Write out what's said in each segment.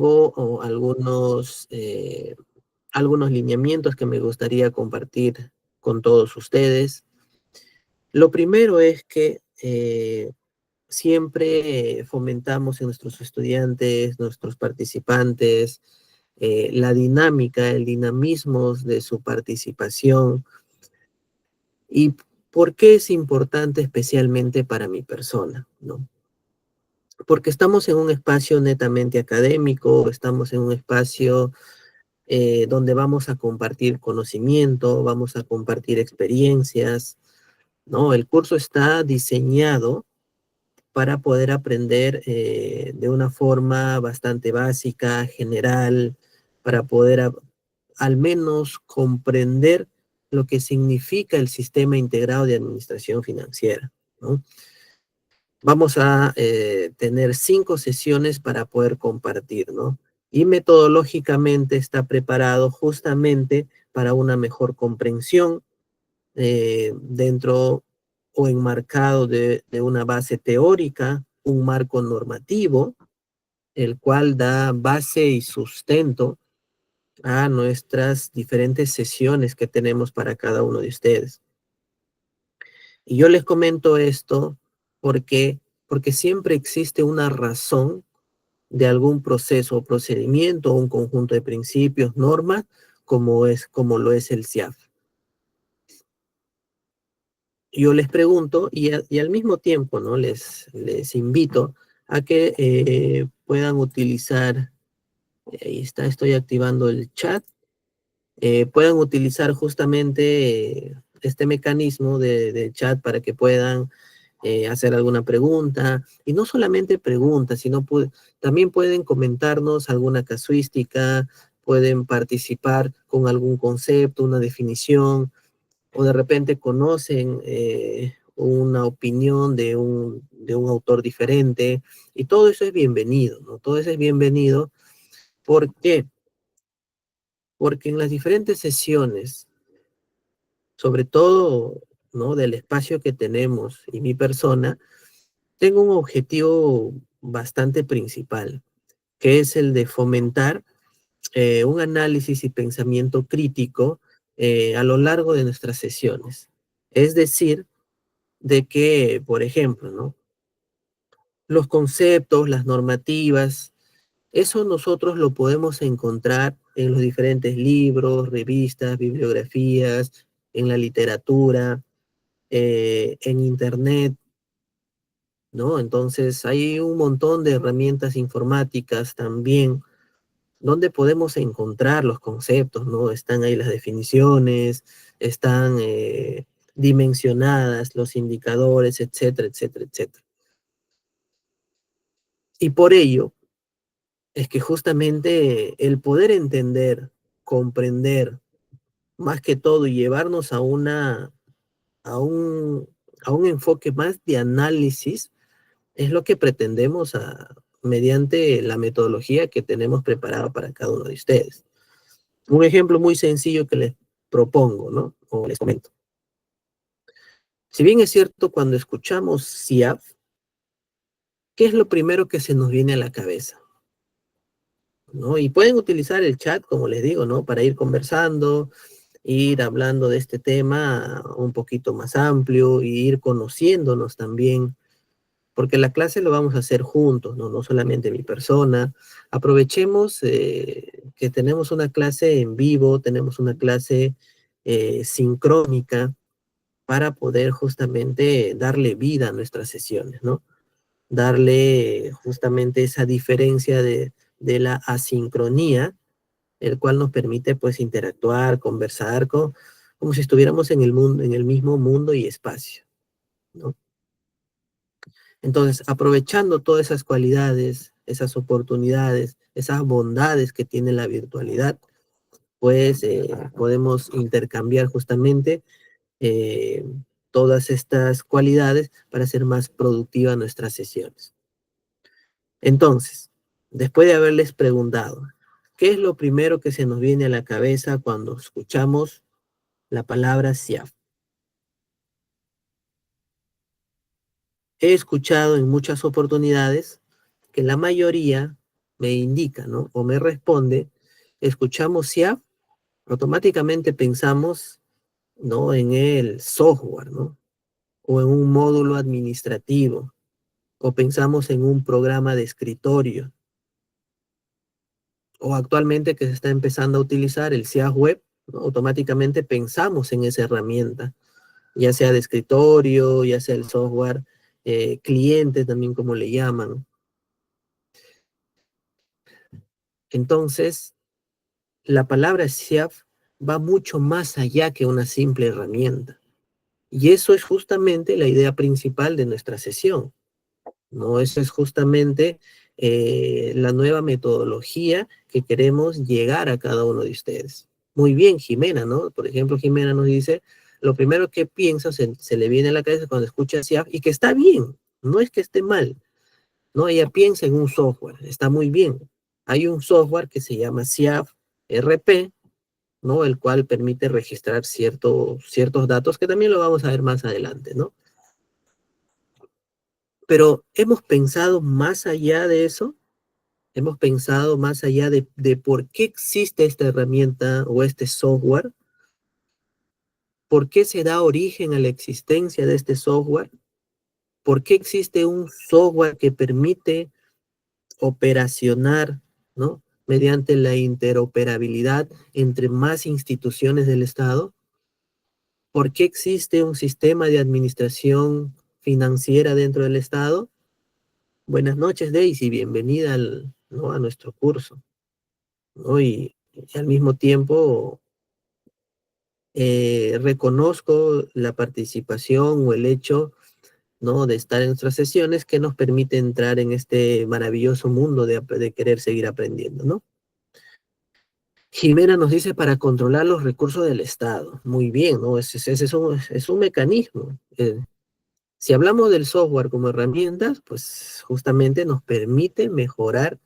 o algunos lineamientos que me gustaría compartir con todos ustedes. Lo primero es que siempre fomentamos en nuestros estudiantes, nuestros participantes, la dinámica, el dinamismo de su participación. ¿Y por qué es importante especialmente para mi persona? ¿No? Porque estamos en un espacio netamente académico, estamos en un espacio donde vamos a compartir conocimiento, vamos a compartir experiencias, ¿no? El curso está diseñado para poder aprender de una forma bastante básica, general, para poder al menos comprender lo que significa el sistema integrado de administración financiera, ¿no? Vamos a tener 5 sesiones para poder compartir, ¿no? Y metodológicamente está preparado justamente para una mejor comprensión dentro o enmarcado de una base teórica, un marco normativo, el cual da base y sustento a nuestras diferentes sesiones que tenemos para cada uno de ustedes. Y yo les comento esto porque, porque siempre existe una razón de algún proceso o procedimiento, un conjunto de principios, normas, como lo es el CIAF. Yo les pregunto y al mismo tiempo, ¿no? Les invito a que puedan utilizar, ahí está, estoy activando el chat, puedan utilizar justamente este mecanismo de chat para que puedan hacer alguna pregunta, y no solamente preguntas, sino también pueden comentarnos alguna casuística, pueden participar con algún concepto, una definición, o de repente conocen una opinión de un autor diferente, y todo eso es bienvenido, ¿no? Todo eso es bienvenido. ¿Por qué? Porque en las diferentes sesiones, sobre todo, ¿no? Del espacio que tenemos y mi persona, tengo un objetivo bastante principal, que es el de fomentar un análisis y pensamiento crítico a lo largo de nuestras sesiones. Es decir, de que, por ejemplo, ¿no? Los conceptos, las normativas, eso nosotros lo podemos encontrar en los diferentes libros, revistas, bibliografías, en la literatura, en internet, ¿no? Entonces hay un montón de herramientas informáticas también donde podemos encontrar los conceptos, ¿no? Están ahí las definiciones, están dimensionadas los indicadores, etcétera, etcétera, etcétera. Y por ello es que justamente el poder entender, comprender, más que todo, y llevarnos a un, a un enfoque más de análisis, es lo que pretendemos mediante la metodología que tenemos preparada para cada uno de ustedes. Un ejemplo muy sencillo que les propongo, ¿no? O les comento. Si bien es cierto, cuando escuchamos CIAF, ¿qué es lo primero que se nos viene a la cabeza? ¿No? Y pueden utilizar el chat, como les digo, ¿no? Para ir conversando, ir hablando de este tema un poquito más amplio y ir conociéndonos también, porque la clase lo vamos a hacer juntos, ¿no? No solamente mi persona. Aprovechemos que tenemos una clase en vivo, tenemos una clase sincrónica para poder justamente darle vida a nuestras sesiones, ¿no? Darle justamente esa diferencia de la asincronía, el cual nos permite pues interactuar, conversar como si estuviéramos en el mundo, en el mismo mundo y espacio, ¿no? Entonces, aprovechando todas esas cualidades, esas oportunidades, esas bondades que tiene la virtualidad, pues podemos intercambiar justamente eh, todas estas cualidades para hacer más productivas nuestras sesiones. Entonces, después de haberles preguntado, ¿qué es lo primero que se nos viene a la cabeza cuando escuchamos la palabra CIAF? He escuchado en muchas oportunidades que la mayoría me indica, ¿no? O me responde, escuchamos SIAF, automáticamente pensamos, ¿no? En el software, ¿no? O en un módulo administrativo, o pensamos en un programa de escritorio, o actualmente que se está empezando a utilizar el SIAF Web, ¿no? Automáticamente pensamos en esa herramienta, ya sea de escritorio, ya sea el software cliente también como le llaman. Entonces, la palabra SIAF va mucho más allá que una simple herramienta. Y eso es justamente la idea principal de nuestra sesión, ¿no? Eso es justamente la nueva metodología que queremos llegar a cada uno de ustedes. Muy bien, Jimena, ¿no? Por ejemplo, Jimena nos dice, lo primero que piensa, se le viene a la cabeza cuando escucha SIAF, y que está bien, no es que esté mal, ¿no? Ella piensa en un software, está muy bien. Hay un software que se llama SIAF RP, ¿no? El cual permite registrar ciertos datos que también lo vamos a ver más adelante, ¿no? Pero hemos pensado más allá de eso, hemos pensado más allá de por qué existe esta herramienta o este software, por qué se da origen a la existencia de este software, por qué existe un software que permite operacionar, ¿no? Mediante la interoperabilidad entre más instituciones del Estado. ¿Por qué existe un sistema de administración financiera dentro del Estado? Buenas noches, Daisy, bienvenida ¿no? a nuestro curso, ¿no? Y al mismo tiempo reconozco la participación o el hecho, ¿no? de estar en nuestras sesiones que nos permite entrar en este maravilloso mundo de querer seguir aprendiendo, ¿no? Jimena nos dice para controlar los recursos del Estado. Muy bien, ¿no? Ese es un mecanismo. Si hablamos del software como herramientas, pues justamente nos permite mejorar,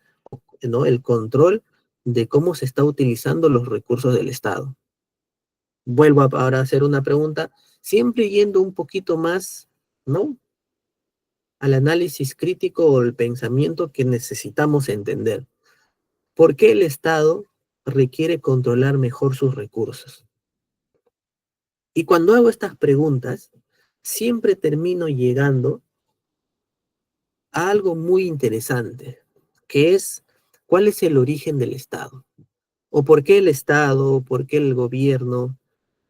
¿no? el control de cómo se está utilizando los recursos del Estado. Vuelvo ahora a hacer una pregunta, siempre yendo un poquito más, ¿no? al análisis crítico o el pensamiento que necesitamos entender. ¿Por qué el Estado requiere controlar mejor sus recursos? Y cuando hago estas preguntas, siempre termino llegando a algo muy interesante, que es cuál es el origen del Estado, o por qué el Estado, por qué el gobierno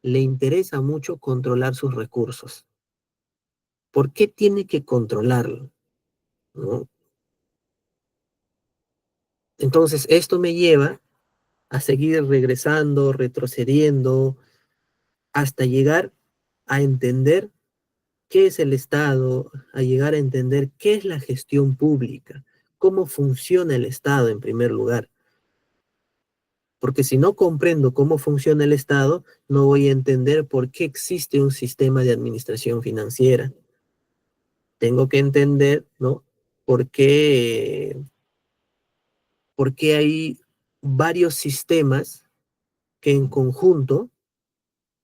le interesa mucho controlar sus recursos. ¿Por qué tiene que controlarlo? ¿No? Entonces, esto me lleva a seguir regresando, retrocediendo, hasta llegar a entender qué es el Estado, a llegar a entender qué es la gestión pública, cómo funciona el Estado en primer lugar. Porque si no comprendo cómo funciona el Estado, no voy a entender por qué existe un sistema de administración financiera. Tengo que entender, ¿no? por qué, por qué hay varios sistemas que en conjunto,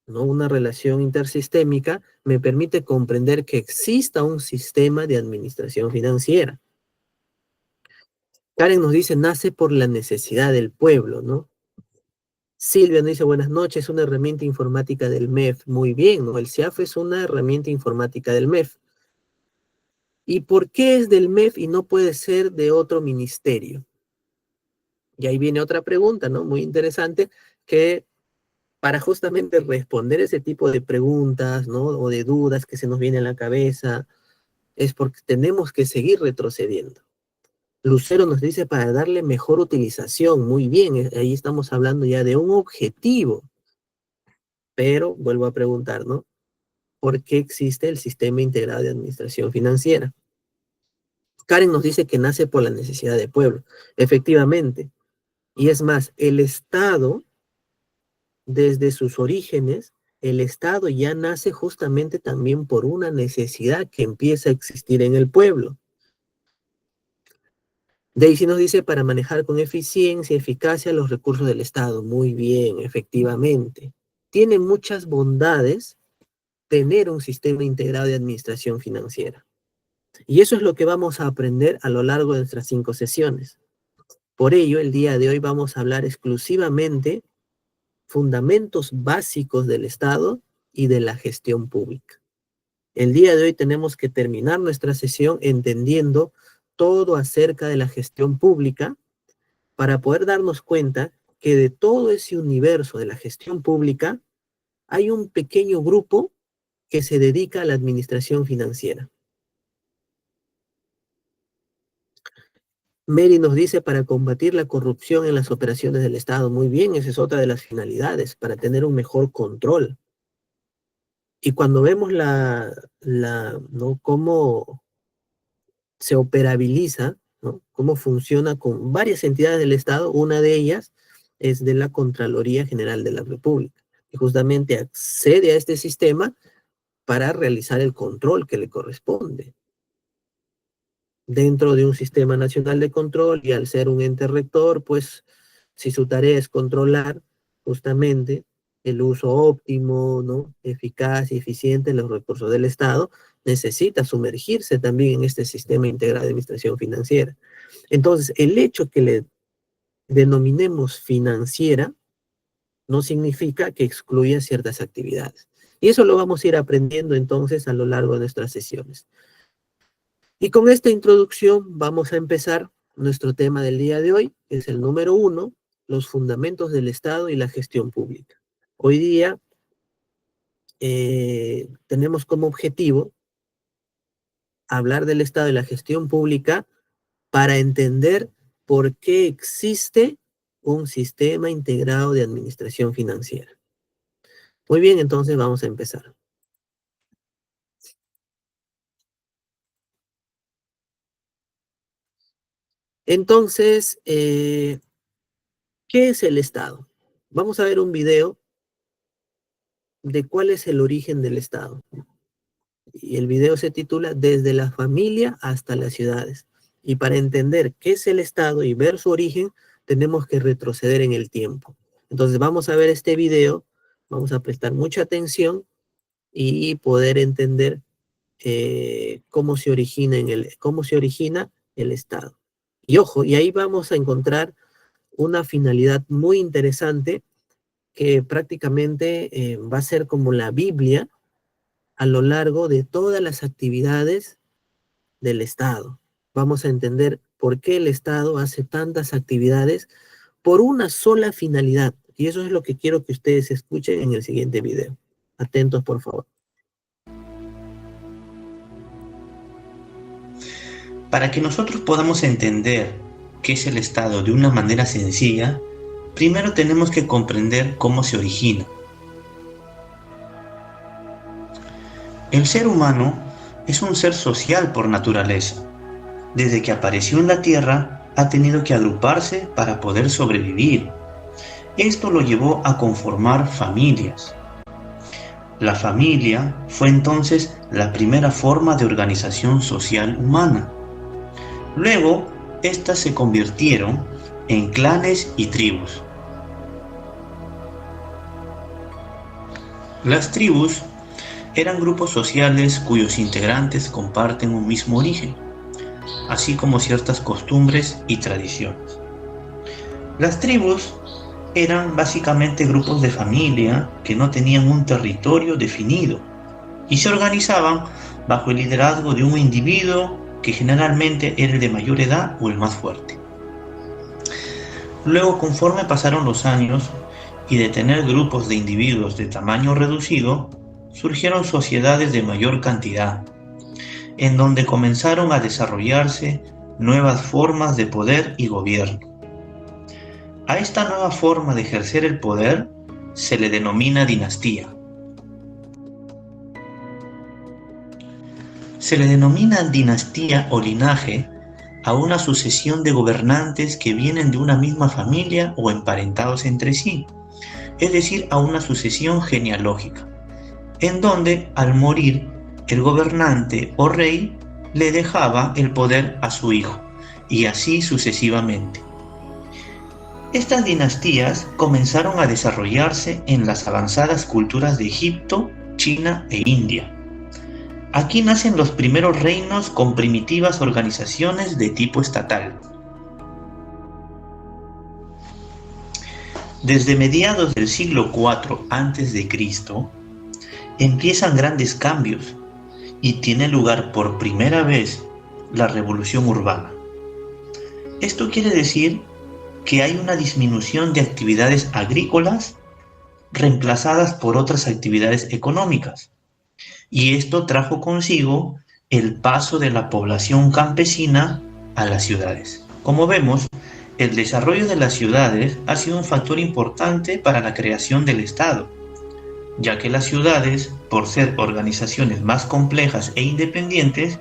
¿no? Una relación intersistémica me permite comprender que exista un sistema de administración financiera. Karen nos dice, nace por la necesidad del pueblo, ¿no? Silvia nos dice, buenas noches, una herramienta informática del MEF. Muy bien, ¿no? El SIAF es una herramienta informática del MEF. ¿Y por qué es del MEF y no puede ser de otro ministerio? Y ahí viene otra pregunta, ¿no? Muy interesante, que para justamente responder ese tipo de preguntas, ¿no? O de dudas que se nos vienen a la cabeza, es porque tenemos que seguir retrocediendo. Lucero nos dice para darle mejor utilización. Muy bien, ahí estamos hablando ya de un objetivo. Pero vuelvo a preguntar, ¿no? ¿Por qué existe el Sistema Integrado de Administración Financiera? Karen nos dice que nace por la necesidad del pueblo. Efectivamente. Y es más, el Estado, desde sus orígenes, el Estado ya nace justamente también por una necesidad que empieza a existir en el pueblo. Daisy nos dice para manejar con eficiencia y eficacia los recursos del Estado. Muy bien, efectivamente. Tiene muchas bondades tener un sistema integrado de administración financiera. Y eso es lo que vamos a aprender a lo largo de nuestras 5 sesiones. Por ello, el día de hoy vamos a hablar exclusivamente fundamentos básicos del Estado y de la gestión pública. El día de hoy tenemos que terminar nuestra sesión entendiendo todo acerca de la gestión pública para poder darnos cuenta que de todo ese universo de la gestión pública hay un pequeño grupo que se dedica a la administración financiera. Mary nos dice para combatir la corrupción en las operaciones del Estado. Muy bien, esa es otra de las finalidades, para tener un mejor control. Y cuando vemos ¿no? cómo se operabiliza, ¿no? Cómo funciona con varias entidades del Estado, una de ellas es de la Contraloría General de la República, que justamente accede a este sistema para realizar el control que le corresponde dentro de un sistema nacional de control, y al ser un ente rector, pues si su tarea es controlar justamente el uso óptimo, ¿no? Eficaz y eficiente de los recursos del Estado, necesita sumergirse también en este sistema integral de administración financiera. Entonces, el hecho que le denominemos financiera no significa que excluya ciertas actividades. Y eso lo vamos a ir aprendiendo entonces a lo largo de nuestras sesiones. Y con esta introducción vamos a empezar nuestro tema del día de hoy, que es el número 1, los fundamentos del Estado y la gestión pública. Hoy día tenemos como objetivo hablar del Estado y la gestión pública para entender por qué existe un sistema integrado de administración financiera. Muy bien, entonces vamos a empezar. Entonces, ¿qué es el Estado? Vamos a ver un video de cuál es el origen del Estado. Y el video se titula Desde la familia hasta las ciudades. Y para entender qué es el Estado y ver su origen, tenemos que retroceder en el tiempo. Entonces vamos a ver este video, vamos a prestar mucha atención y poder entender cómo se origina el Estado. Y ojo, y ahí vamos a encontrar una finalidad muy interesante que prácticamente va a ser como la Biblia a lo largo de todas las actividades del Estado. Vamos a entender por qué el Estado hace tantas actividades por una sola finalidad. Y eso es lo que quiero que ustedes escuchen en el siguiente video. Atentos, por favor. Para que nosotros podamos entender qué es el Estado de una manera sencilla, primero tenemos que comprender cómo se origina. El ser humano es un ser social por naturaleza. Desde que apareció en la Tierra, ha tenido que agruparse para poder sobrevivir. Esto lo llevó a conformar familias. La familia fue entonces la primera forma de organización social humana. Luego, estas se convirtieron en clanes y tribus. Las tribus eran grupos sociales cuyos integrantes comparten un mismo origen, así como ciertas costumbres y tradiciones. Las tribus eran básicamente grupos de familia que no tenían un territorio definido y se organizaban bajo el liderazgo de un individuo que generalmente era el de mayor edad o el más fuerte. Luego, conforme pasaron los años y de tener grupos de individuos de tamaño reducido, surgieron sociedades de mayor cantidad, en donde comenzaron a desarrollarse nuevas formas de poder y gobierno. A esta nueva forma de ejercer el poder se le denomina dinastía. Se le denomina dinastía o linaje a una sucesión de gobernantes que vienen de una misma familia o emparentados entre sí, es decir, a una sucesión genealógica, en donde al morir el gobernante o rey le dejaba el poder a su hijo, y así sucesivamente. Estas dinastías comenzaron a desarrollarse en las avanzadas culturas de Egipto, China e India. Aquí nacen los primeros reinos con primitivas organizaciones de tipo estatal. Desde mediados del siglo IV a.C., empiezan grandes cambios y tiene lugar por primera vez la revolución urbana. Esto quiere decir que hay una disminución de actividades agrícolas reemplazadas por otras actividades económicas, y esto trajo consigo el paso de la población campesina a las ciudades. Como vemos, el desarrollo de las ciudades ha sido un factor importante para la creación del Estado, ya que las ciudades, por ser organizaciones más complejas e independientes,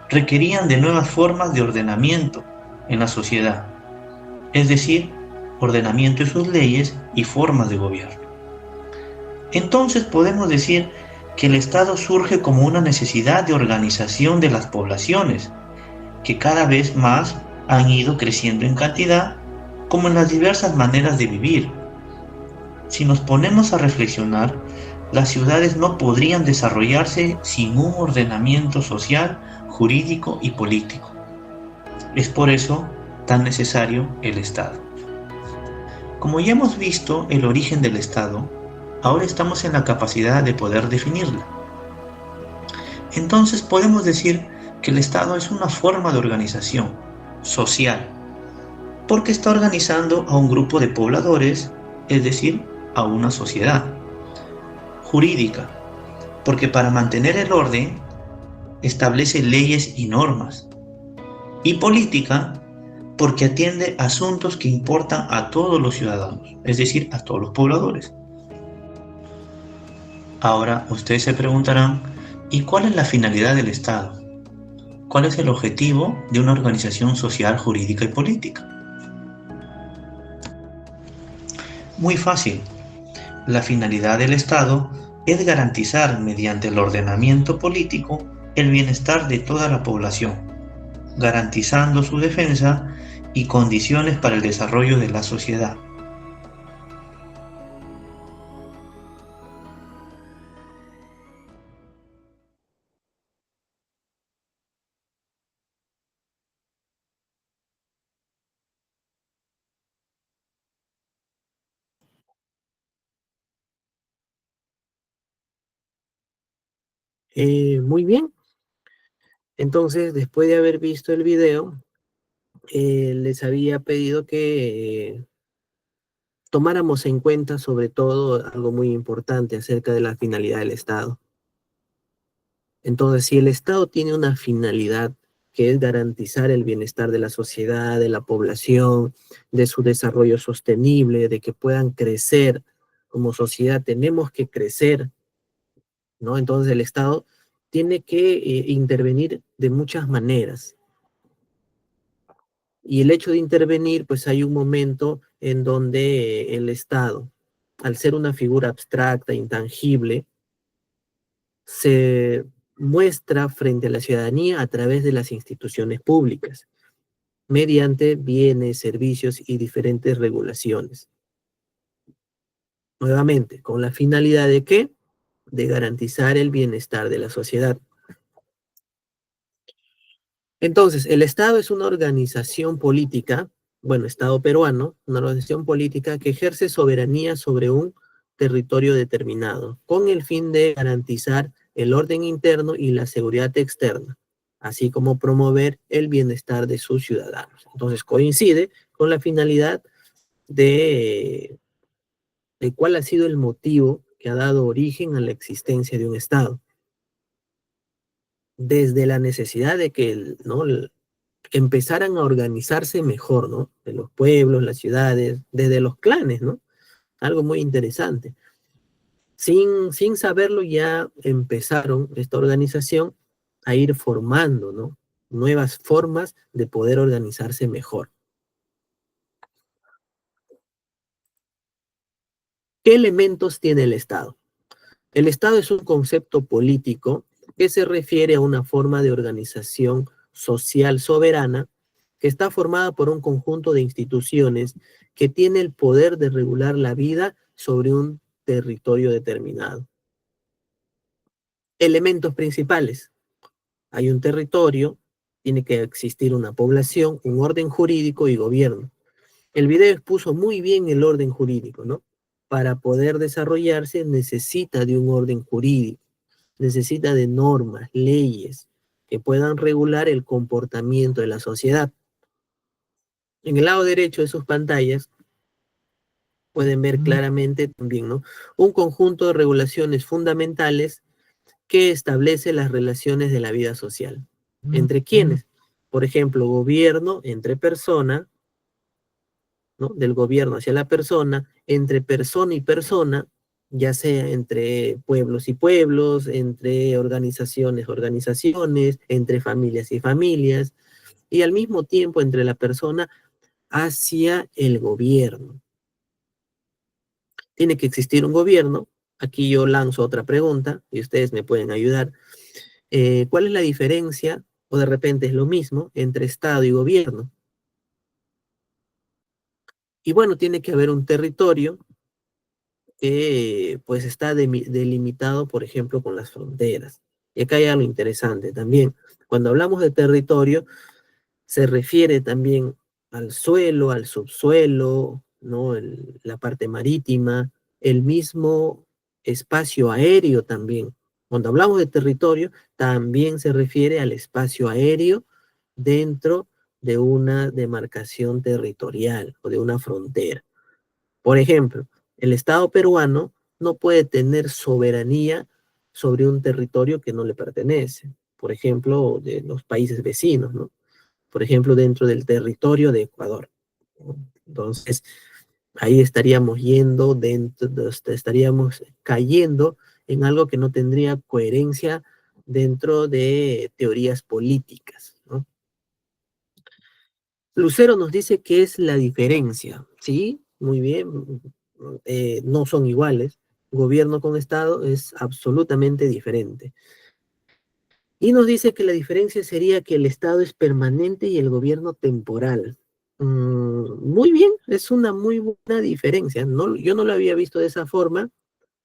requerían de nuevas formas de ordenamiento en la sociedad, es decir, ordenamiento de sus leyes y formas de gobierno. Entonces podemos decir que el Estado surge como una necesidad de organización de las poblaciones, que cada vez más han ido creciendo en cantidad, como en las diversas maneras de vivir. Si nos ponemos a reflexionar, las ciudades no podrían desarrollarse sin un ordenamiento social, jurídico y político. Es por eso tan necesario el Estado. Como ya hemos visto el origen del Estado, ahora estamos en la capacidad de poder definirla. Entonces podemos decir que el Estado es una forma de organización social, porque está organizando a un grupo de pobladores, es decir, a una sociedad. Jurídica, porque para mantener el orden establece leyes y normas. Y política, porque atiende asuntos que importan a todos los ciudadanos, es decir, a todos los pobladores. Ahora ustedes se preguntarán, ¿y cuál es la finalidad del Estado? ¿Cuál es el objetivo de una organización social, jurídica y política? Muy fácil. La finalidad del Estado es garantizar mediante el ordenamiento político el bienestar de toda la población, garantizando su defensa y condiciones para el desarrollo de la sociedad. Muy bien. Entonces, después de haber visto el video, les había pedido que tomáramos en cuenta sobre todo algo muy importante acerca de la finalidad del Estado. Entonces, si el Estado tiene una finalidad que es garantizar el bienestar de la sociedad, de la población, de su desarrollo sostenible, de que puedan crecer como sociedad, tenemos que crecer, ¿no? Entonces el Estado tiene que intervenir de muchas maneras. Y el hecho de intervenir, pues hay un momento en donde el Estado, al ser una figura abstracta, intangible, se muestra frente a la ciudadanía a través de las instituciones públicas, mediante bienes, servicios y diferentes regulaciones. Nuevamente, con la finalidad de ¿qué? De garantizar el bienestar de la sociedad. Entonces, el Estado es una organización política, bueno, Estado peruano, una organización política que ejerce soberanía sobre un territorio determinado, con el fin de garantizar el orden interno y la seguridad externa, así como promover el bienestar de sus ciudadanos. Entonces, coincide con la finalidad de cuál ha sido el motivo que ha dado origen a la existencia de un Estado. Desde la necesidad de que, ¿no?, empezaran a organizarse mejor, ¿no? De los pueblos, las ciudades, desde los clanes, ¿no? Algo muy interesante. Sin saberlo ya empezaron esta organización a ir formando, ¿no? Nuevas formas de poder organizarse mejor. ¿Qué elementos tiene el Estado? El Estado es un concepto político que se refiere a una forma de organización social soberana que está formada por un conjunto de instituciones que tiene el poder de regular la vida sobre un territorio determinado. Elementos principales. Hay un territorio, tiene que existir una población, un orden jurídico y gobierno. El video expuso muy bien el orden jurídico, ¿no? Para poder desarrollarse necesita de un orden jurídico, necesita de normas, leyes que puedan regular el comportamiento de la sociedad. En el lado derecho de sus pantallas pueden ver claramente también, ¿no? Un conjunto de regulaciones fundamentales que establece las relaciones de la vida social. ¿Entre quiénes? Por ejemplo, gobierno entre persona, ¿no? Del gobierno hacia la persona, entre persona y persona, ya sea entre pueblos y pueblos, entre organizaciones, organizaciones, entre familias y familias, y al mismo tiempo entre la persona hacia el gobierno. Tiene que existir un gobierno. Aquí yo lanzo otra pregunta y ustedes me pueden ayudar. ¿Cuál es la diferencia, o de repente es lo mismo, entre Estado y gobierno? Y bueno, tiene que haber un territorio que pues está delimitado, por ejemplo, con las fronteras. Y acá hay algo interesante también. Cuando hablamos de territorio, se refiere también al suelo, al subsuelo, ¿no? La parte marítima, el mismo espacio aéreo también. Cuando hablamos de territorio, también se refiere al espacio aéreo dentro de una demarcación territorial o de una frontera. Por ejemplo, el Estado peruano no puede tener soberanía sobre un territorio que no le pertenece. Por ejemplo, de los países vecinos, ¿no? Por ejemplo, dentro del territorio de Ecuador, ¿no? Entonces, ahí estaríamos estaríamos cayendo en algo que no tendría coherencia dentro de teorías políticas, ¿no? Lucero nos dice que es la diferencia, ¿sí? Muy bien, no son iguales. Gobierno con Estado es absolutamente diferente. Y nos dice que la diferencia sería que el Estado es permanente y el gobierno temporal. Muy bien, es una muy buena diferencia. No, yo no lo había visto de esa forma,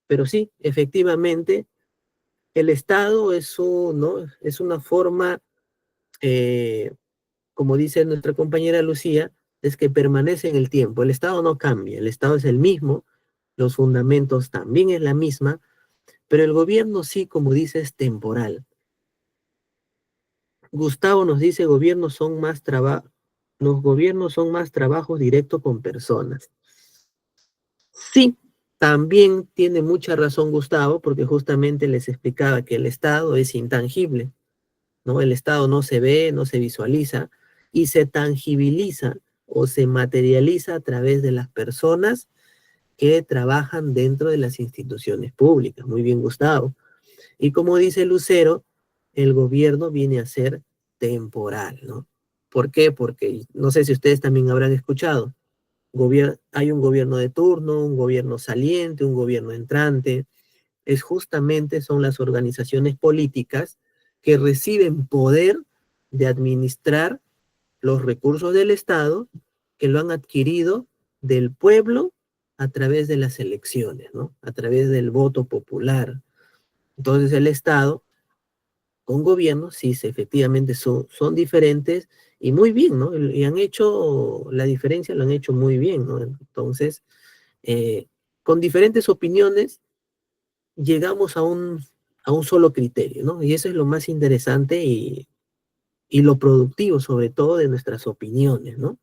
pero sí, efectivamente, el Estado ¿no? Es una forma, eh, como dice nuestra compañera Lucía, es que permanece en el tiempo. El Estado no cambia, el Estado es el mismo, los fundamentos también es la misma, pero el gobierno sí, como dice, es temporal. Gustavo nos dice, los gobiernos son más trabajos directos con personas. Sí, también tiene mucha razón Gustavo, porque justamente les explicaba que el Estado es intangible, ¿no? El Estado no se ve, no se visualiza y se tangibiliza o se materializa a través de las personas que trabajan dentro de las instituciones públicas. Muy bien, Gustavo. Y como dice Lucero, el gobierno viene a ser temporal, ¿no? ¿Por qué? Porque no sé si ustedes también habrán escuchado, hay un gobierno de turno, un gobierno saliente, un gobierno entrante. Son las organizaciones políticas que reciben poder de administrar los recursos del Estado, que lo han adquirido del pueblo a través de las elecciones, ¿no? A través del voto popular. Entonces el Estado con gobiernos, sí, efectivamente son diferentes y muy bien, ¿no? Y han hecho la diferencia, lo han hecho muy bien, ¿no? Entonces, eh, con diferentes opiniones, llegamos a un solo criterio, ¿no? Y eso es lo más interesante y lo productivo, sobre todo, de nuestras opiniones, ¿no?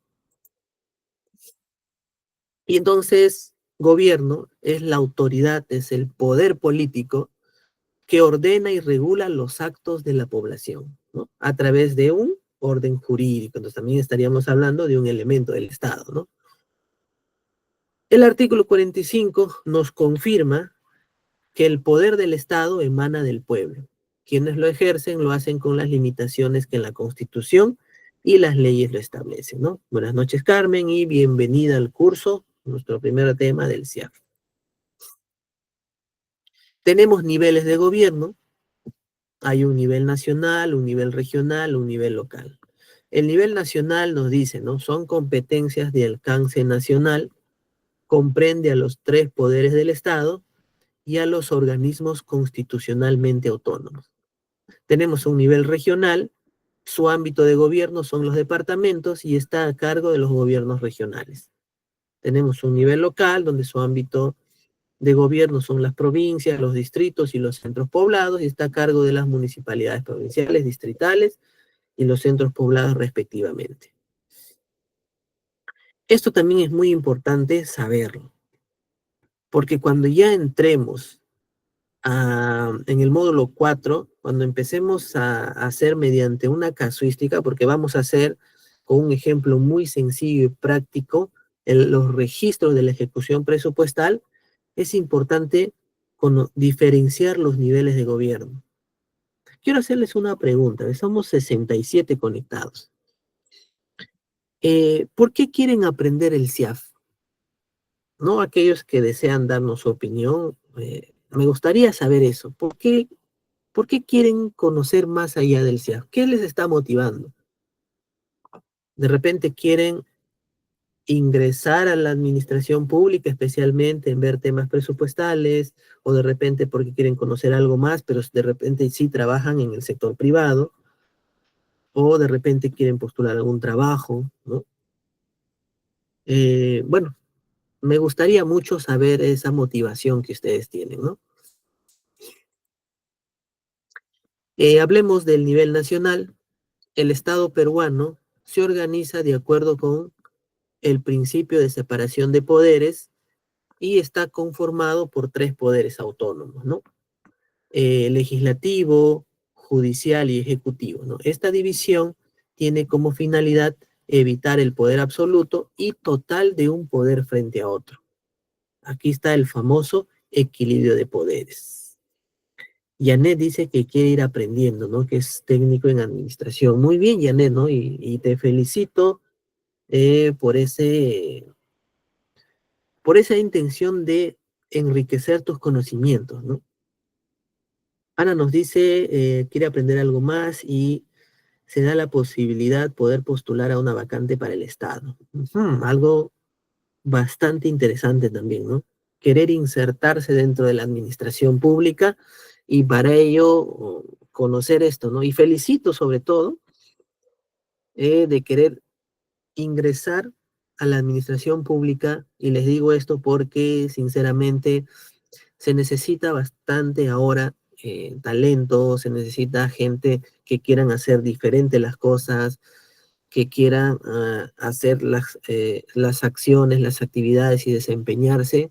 Y entonces, gobierno es la autoridad, es el poder político que ordena y regula los actos de la población, ¿no? A través de un orden jurídico. Entonces también estaríamos hablando de un elemento del Estado, ¿no? El artículo 45 nos confirma que el poder del Estado emana del pueblo. Quienes lo ejercen lo hacen con las limitaciones que la Constitución y las leyes lo establecen, ¿no? Buenas noches, Carmen, y bienvenida al curso, nuestro primer tema del CIAF. Tenemos niveles de gobierno. Hay un nivel nacional, un nivel regional, un nivel local. El nivel nacional nos dice, ¿no? Son competencias de alcance nacional, comprende a los tres poderes del Estado y a los organismos constitucionalmente autónomos. Tenemos un nivel regional, su ámbito de gobierno son los departamentos y está a cargo de los gobiernos regionales. Tenemos un nivel local donde su ámbito de gobierno son las provincias, los distritos y los centros poblados, y está a cargo de las municipalidades provinciales, distritales y los centros poblados respectivamente. Esto también es muy importante saberlo, porque cuando ya entremos en el módulo 4, cuando empecemos a hacer mediante una casuística, porque vamos a hacer con un ejemplo muy sencillo y práctico los registros de la ejecución presupuestal, es importante diferenciar los niveles de gobierno. Quiero hacerles una pregunta, somos 67 conectados. ¿Por qué quieren aprender el CIAF? ¿No? Aquellos que desean darnos su opinión, me gustaría saber eso. ¿Por qué quieren conocer más allá del CIAF? ¿Qué les está motivando? De repente quieren ingresar a la administración pública, especialmente en ver temas presupuestales, o de repente porque quieren conocer algo más, pero de repente sí trabajan en el sector privado, o de repente quieren postular algún trabajo, ¿no? Bueno, me gustaría mucho saber esa motivación que ustedes tienen, ¿no? Hablemos del nivel nacional. El Estado peruano se organiza de acuerdo con el principio de separación de poderes y está conformado por 3 poderes autónomos, ¿no? Legislativo, judicial y ejecutivo, ¿no? Esta división tiene como finalidad evitar el poder absoluto y total de un poder frente a otro. Aquí está el famoso equilibrio de poderes. Janet dice que quiere ir aprendiendo, ¿no? Que es técnico en administración. Muy bien, Janet, ¿no? Y te felicito por esa intención de enriquecer tus conocimientos, ¿no? Ana nos dice, quiere aprender algo más y se da la posibilidad poder postular a una vacante para el Estado. Algo bastante interesante también, ¿no? Querer insertarse dentro de la administración pública y para ello conocer esto, ¿no? Y felicito sobre todo de querer ingresar a la administración pública, y les digo esto porque sinceramente se necesita bastante ahora talento, se necesita gente que quieran hacer diferente las cosas, que quieran hacer las acciones, las actividades y desempeñarse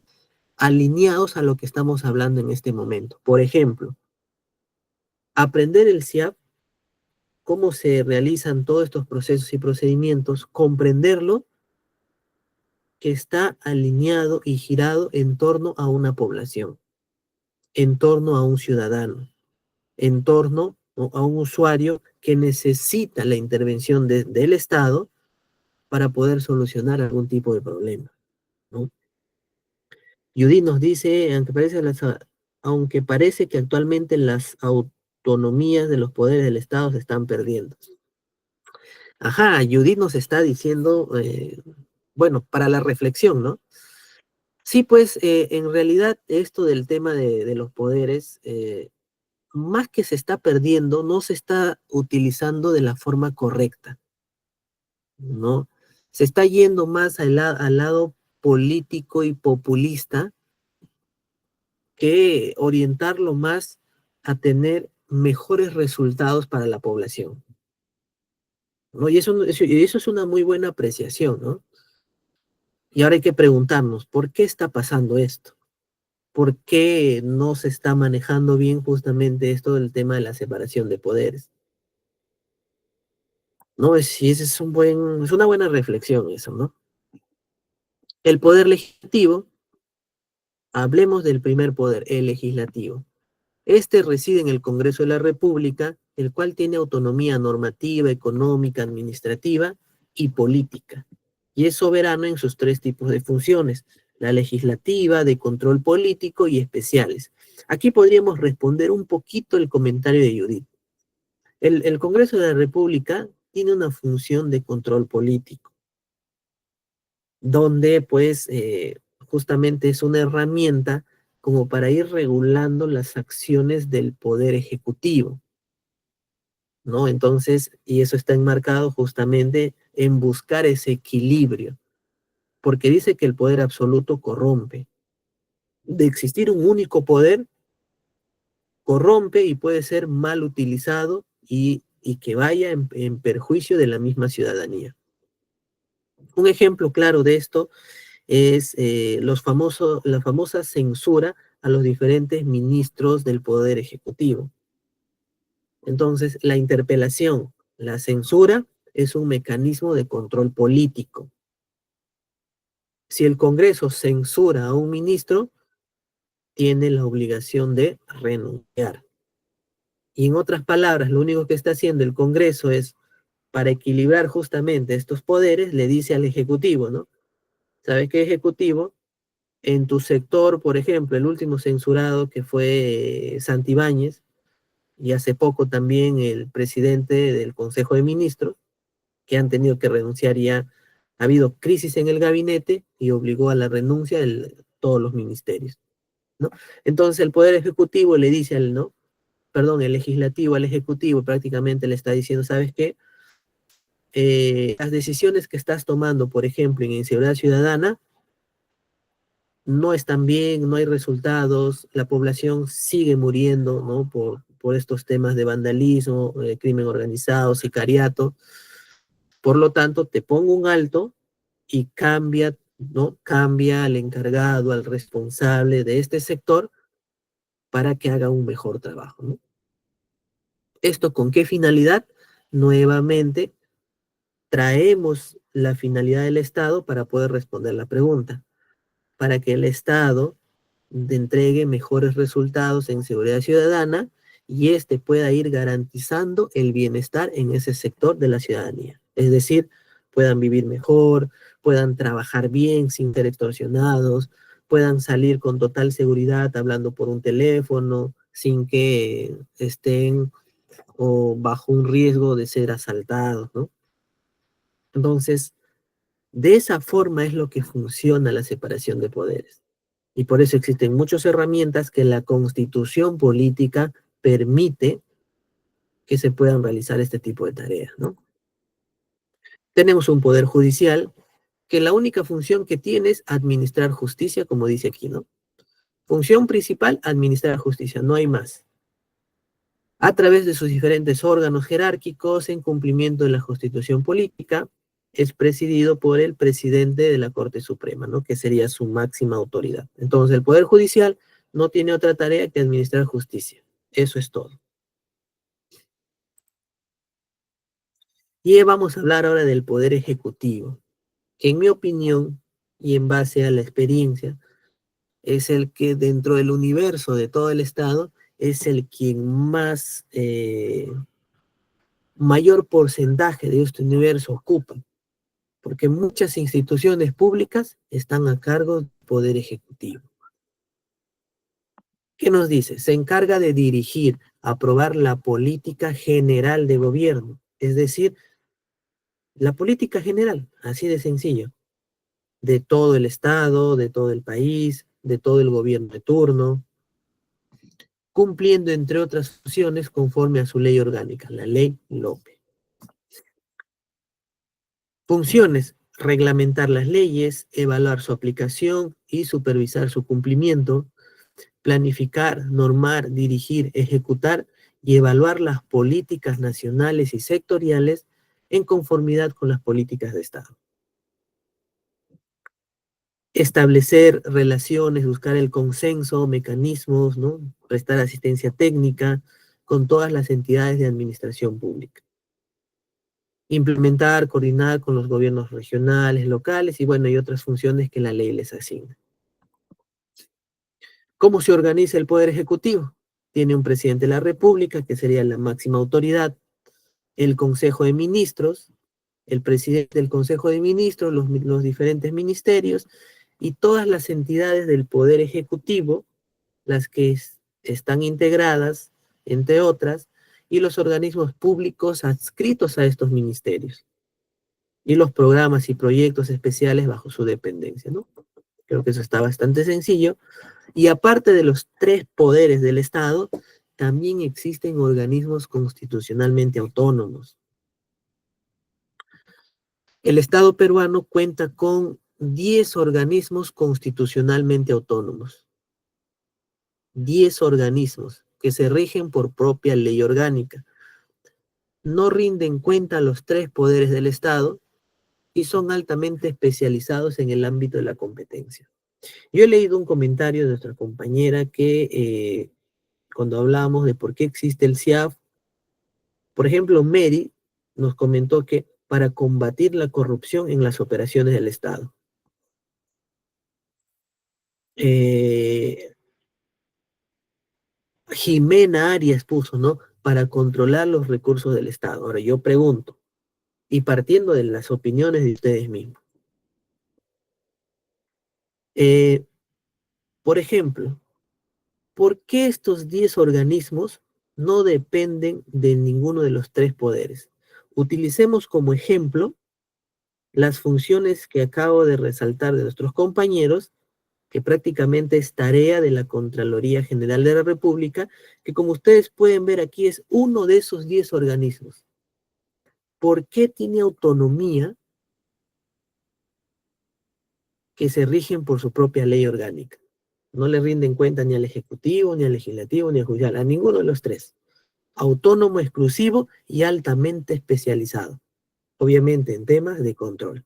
alineados a lo que estamos hablando en este momento. Por ejemplo, aprender el CIAP, cómo se realizan todos estos procesos y procedimientos, comprenderlo, que está alineado y girado en torno a una población, en torno a un ciudadano, en torno, ¿no?, a un usuario que necesita la intervención del Estado para poder solucionar algún tipo de problema, ¿no? Judith nos dice, aunque parece que actualmente las autonomías de los poderes del Estado se están perdiendo. Ajá, Judith nos está diciendo, bueno, para la reflexión, ¿no? Sí, pues en realidad esto del tema de los poderes, más que se está perdiendo, no se está utilizando de la forma correcta, ¿no? Se está yendo más al lado político y populista que orientarlo más a tener mejores resultados para la población, ¿no? Y eso es una muy buena apreciación, ¿no? Y ahora hay que preguntarnos, ¿por qué está pasando esto? ¿Por qué no se está manejando bien justamente esto del tema de la separación de poderes? No, sí, ese es una buena reflexión eso, ¿no? El poder legislativo, hablemos del primer poder, el legislativo. Este reside en el Congreso de la República, el cual tiene autonomía normativa, económica, administrativa y política. Y es soberano en sus 3 tipos de funciones: la legislativa, de control político y especiales. Aquí podríamos responder un poquito el comentario de Judith. El Congreso de la República tiene una función de control político, donde pues justamente es una herramienta como para ir regulando las acciones del poder ejecutivo, ¿no? Entonces, y eso está enmarcado justamente en buscar ese equilibrio. porque dice que el poder absoluto corrompe. De existir un único poder, corrompe y puede ser mal utilizado y que vaya en perjuicio de la misma ciudadanía. Un ejemplo claro de esto es la famosa censura a los diferentes ministros del Poder Ejecutivo. Entonces, la interpelación, la censura, es un mecanismo de control político. Si el Congreso censura a un ministro, tiene la obligación de renunciar. Y en otras palabras, lo único que está haciendo el Congreso es, para equilibrar justamente estos poderes, le dice al Ejecutivo, ¿no? ¿Sabes qué, Ejecutivo? En tu sector, por ejemplo, el último censurado que fue Santibáñez, y hace poco también el presidente del Consejo de Ministros, que han tenido que renunciar ya. Ha habido crisis en el gabinete y obligó a la renuncia de todos los ministerios, ¿no? Entonces el Poder Ejecutivo le dice al, ¿no? Perdón, el Legislativo al Ejecutivo prácticamente le está diciendo, ¿sabes qué? Las decisiones que estás tomando, por ejemplo, en inseguridad ciudadana, no están bien, no hay resultados, la población sigue muriendo, ¿no? Por estos temas de vandalismo, crimen organizado, sicariato. Por lo tanto, te pongo un alto y cambia, ¿no? Cambia al encargado, al responsable de este sector para que haga un mejor trabajo, ¿no? ¿Esto con qué finalidad? Nuevamente, traemos la finalidad del Estado para poder responder la pregunta, para que el Estado entregue mejores resultados en seguridad ciudadana y este pueda ir garantizando el bienestar en ese sector de la ciudadanía. Es decir, puedan vivir mejor, puedan trabajar bien sin ser extorsionados, puedan salir con total seguridad hablando por un teléfono, sin que estén o bajo un riesgo de ser asaltados, ¿no? Entonces, de esa forma es lo que funciona la separación de poderes. Y por eso existen muchas herramientas que la constitución política permite que se puedan realizar este tipo de tareas, ¿no? Tenemos un poder judicial que la única función que tiene es administrar justicia, como dice aquí, ¿no? Función principal, administrar justicia, no hay más. A través de sus diferentes órganos jerárquicos, en cumplimiento de la constitución política, es presidido por el presidente de la Corte Suprema, ¿no? Que sería su máxima autoridad. Entonces, el Poder Judicial no tiene otra tarea que administrar justicia. Eso es todo. Y vamos a hablar ahora del Poder Ejecutivo, que en mi opinión, y en base a la experiencia, es el que dentro del universo de todo el Estado, es el quien más, mayor porcentaje de este universo ocupa, porque muchas instituciones públicas están a cargo del Poder Ejecutivo. ¿Qué nos dice? Se encarga de dirigir, aprobar la política general de gobierno, es decir, la política general, así de sencillo, de todo el Estado, de todo el país, de todo el gobierno de turno, cumpliendo entre otras funciones conforme a su ley orgánica, la ley López. Funciones: reglamentar las leyes, evaluar su aplicación y supervisar su cumplimiento, planificar, normar, dirigir, ejecutar y evaluar las políticas nacionales y sectoriales en conformidad con las políticas de Estado. Establecer relaciones, buscar el consenso, mecanismos, ¿no? Prestar asistencia técnica con todas las entidades de administración pública. Implementar, coordinar con los gobiernos regionales, locales y bueno, y otras funciones que la ley les asigna. ¿Cómo se organiza el Poder Ejecutivo? Tiene un presidente de la República, que sería la máxima autoridad, el Consejo de Ministros, el presidente del Consejo de Ministros, los diferentes ministerios y todas las entidades del Poder Ejecutivo, las que están integradas, entre otras, y los organismos públicos adscritos a estos ministerios, y los programas y proyectos especiales bajo su dependencia, ¿no? Creo que eso está bastante sencillo. Y aparte de los tres poderes del Estado, también existen organismos constitucionalmente autónomos. El Estado peruano cuenta con 10 organismos constitucionalmente autónomos. 10 organismos que se rigen por propia ley orgánica. No rinden cuenta a los 3 poderes del Estado y son altamente especializados en el ámbito de la competencia. Yo he leído un comentario de nuestra compañera que cuando hablábamos de por qué existe el CIAF, por ejemplo, Mary nos comentó que para combatir la corrupción en las operaciones del Estado. Jimena Arias puso, ¿no? Para controlar los recursos del Estado. Ahora yo pregunto, y partiendo de las opiniones de ustedes mismos, por ejemplo, ¿por qué estos 10 organismos no dependen de ninguno de los 3 poderes? Utilicemos como ejemplo las funciones que acabo de resaltar de nuestros compañeros, que prácticamente es tarea de la Contraloría General de la República, que como ustedes pueden ver aquí es uno de esos 10 organismos. ¿Por qué tiene autonomía que se rigen por su propia ley orgánica? No le rinden cuenta ni al Ejecutivo, ni al Legislativo, ni al Judicial, a ninguno de los 3. Autónomo, exclusivo y altamente especializado, obviamente en temas de control.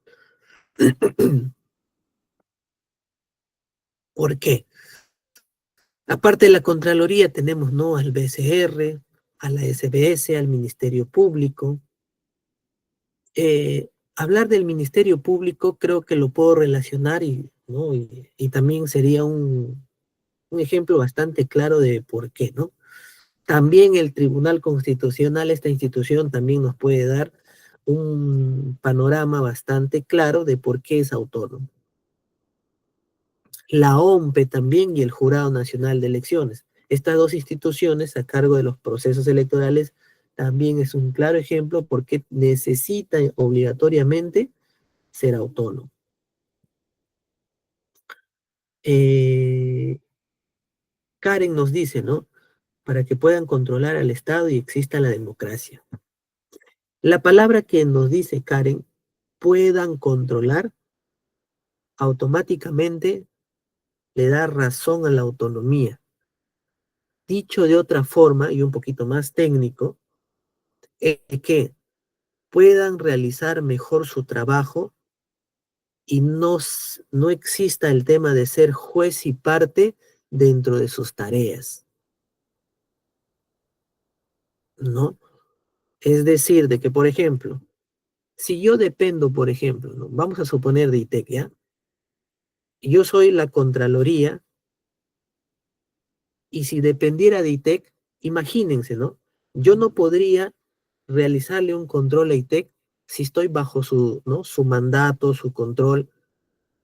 ¿Por qué? Aparte de la Contraloría tenemos, ¿no?, al BCR, a la SBS, al Ministerio Público. Hablar del Ministerio Público creo que lo puedo relacionar ¿no? y también sería un ejemplo bastante claro de por qué, ¿no? También el Tribunal Constitucional, esta institución también nos puede dar un panorama bastante claro de por qué es autónomo. La OMPE también y el Jurado Nacional de Elecciones. Estas 2 instituciones a cargo de los procesos electorales también es un claro ejemplo porque necesitan obligatoriamente ser autónomo. Karen nos dice, ¿no? Para que puedan controlar al Estado y exista la democracia. La palabra que nos dice Karen, puedan controlar, automáticamente le da razón a la autonomía. Dicho de otra forma y un poquito más técnico, es que puedan realizar mejor su trabajo y no exista el tema de ser juez y parte dentro de sus tareas, ¿no? Es decir, de que, por ejemplo, si yo dependo, por ejemplo, ¿no?, vamos a suponer de ITEC, ¿ya? Yo soy la Contraloría y si dependiera de ITEC, imagínense, ¿no? Yo no podría realizarle un control a ITEC si estoy bajo su, ¿no?, su mandato, su control.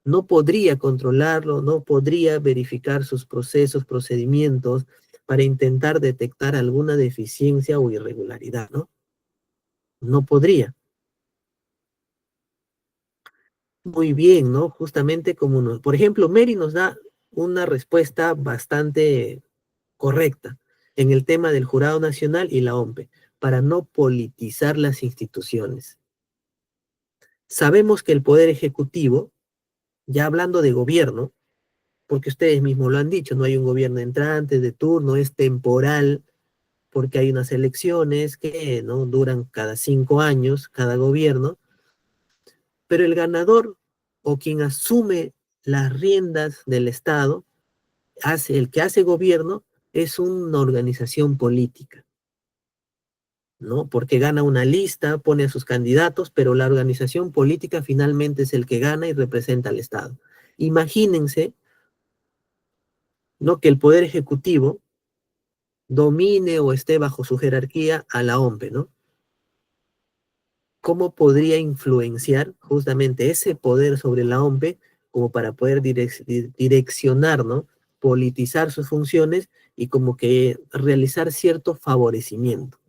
No podría controlarlo, no podría verificar sus procesos, procedimientos para intentar detectar alguna deficiencia o irregularidad, ¿no? No podría. Muy bien, ¿no? Justamente como nos, por ejemplo, Mary nos da una respuesta bastante correcta en el tema del Jurado Nacional y la OMPE, para no politizar las instituciones. Sabemos que el Poder Ejecutivo, ya hablando de gobierno, porque ustedes mismos lo han dicho, no hay un gobierno entrante, de turno, es temporal, porque hay unas elecciones que no duran cada 5 años, cada gobierno, pero el ganador o quien asume las riendas del Estado, el que hace gobierno, es una organización política, ¿no? Porque gana una lista, pone a sus candidatos, pero la organización política finalmente es el que gana y representa al Estado. Imagínense, ¿no?, que el Poder Ejecutivo domine o esté bajo su jerarquía a la OMPE, ¿no? ¿Cómo podría influenciar justamente ese poder sobre la OMPE como para poder direccionar, ¿no?, politizar sus funciones y como que realizar cierto favorecimiento?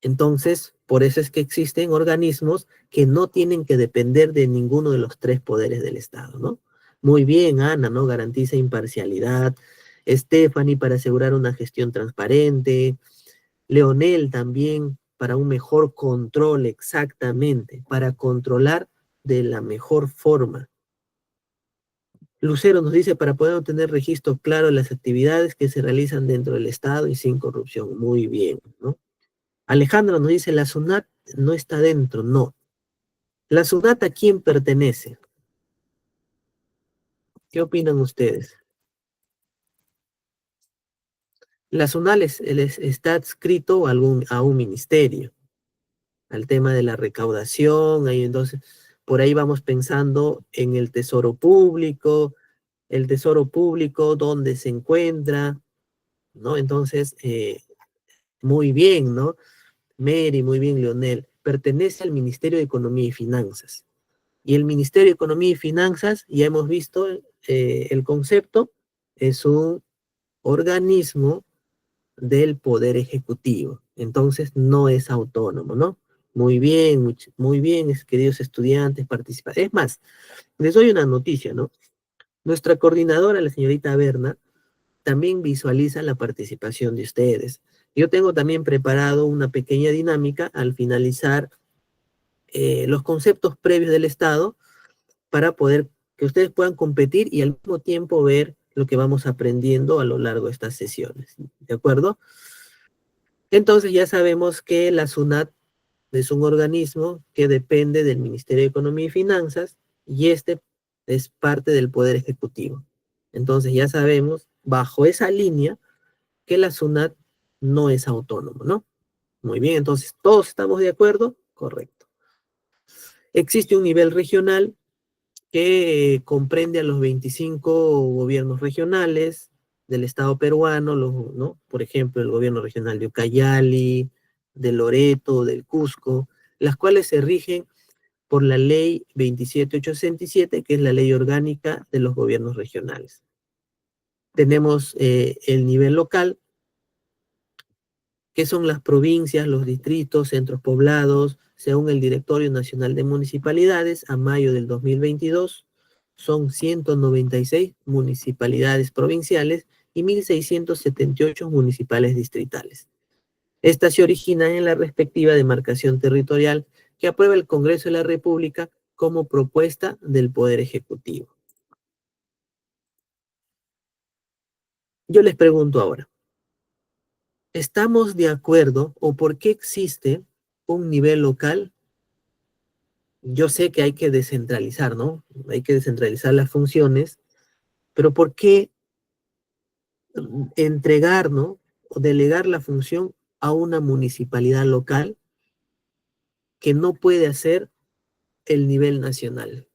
Entonces, por eso es que existen organismos que no tienen que depender de ninguno de los 3 poderes del Estado, ¿no? Muy bien, Ana, ¿no? Garantiza imparcialidad. Stephanie, para asegurar una gestión transparente. Leonel también, para un mejor control, exactamente, para controlar de la mejor forma. Lucero nos dice, para poder obtener registro claro de las actividades que se realizan dentro del Estado y sin corrupción. Muy bien, ¿no? Alejandro nos dice, la SUNAT no está dentro. No. ¿La SUNAT a quién pertenece? ¿Qué opinan ustedes? La SUNAT está adscrito a un ministerio, al tema de la recaudación, ahí entonces, por ahí vamos pensando en el tesoro público, dónde se encuentra, ¿no? Entonces, muy bien, ¿no? Mary, muy bien, Leonel, pertenece al Ministerio de Economía y Finanzas. Y el Ministerio de Economía y Finanzas, ya hemos visto el concepto, es un organismo del Poder Ejecutivo. Entonces, no es autónomo, ¿no? Muy bien, queridos estudiantes, participantes. Es más, les doy una noticia, ¿no? Nuestra coordinadora, la señorita Berna, también visualiza la participación de ustedes. Yo tengo también preparado una pequeña dinámica al finalizar los conceptos previos del Estado para poder que ustedes puedan competir y al mismo tiempo ver lo que vamos aprendiendo a lo largo de estas sesiones. ¿De acuerdo? Entonces ya sabemos que la SUNAT es un organismo que depende del Ministerio de Economía y Finanzas y este es parte del Poder Ejecutivo. Entonces ya sabemos, bajo esa línea, que la SUNAT no es autónomo, ¿no? Muy bien, entonces, ¿todos estamos de acuerdo? Correcto. Existe un nivel regional que comprende a los 25 gobiernos regionales del Estado peruano, ¿no? Por ejemplo, el gobierno regional de Ucayali, de Loreto, del Cusco, las cuales se rigen por la ley 27867, que es la ley orgánica de los gobiernos regionales. Tenemos el nivel local, que son las provincias, los distritos, centros poblados, según el Directorio Nacional de Municipalidades, a mayo del 2022, son 196 municipalidades provinciales y 1.678 municipales distritales. Estas se originan en la respectiva demarcación territorial que aprueba el Congreso de la República como propuesta del Poder Ejecutivo. Yo les pregunto ahora, ¿estamos de acuerdo o por qué existe un nivel local? Yo sé que hay que descentralizar, ¿no? Hay que descentralizar las funciones, pero ¿por qué entregar, ¿no? O delegar la función a una municipalidad local que no puede hacer el nivel nacional?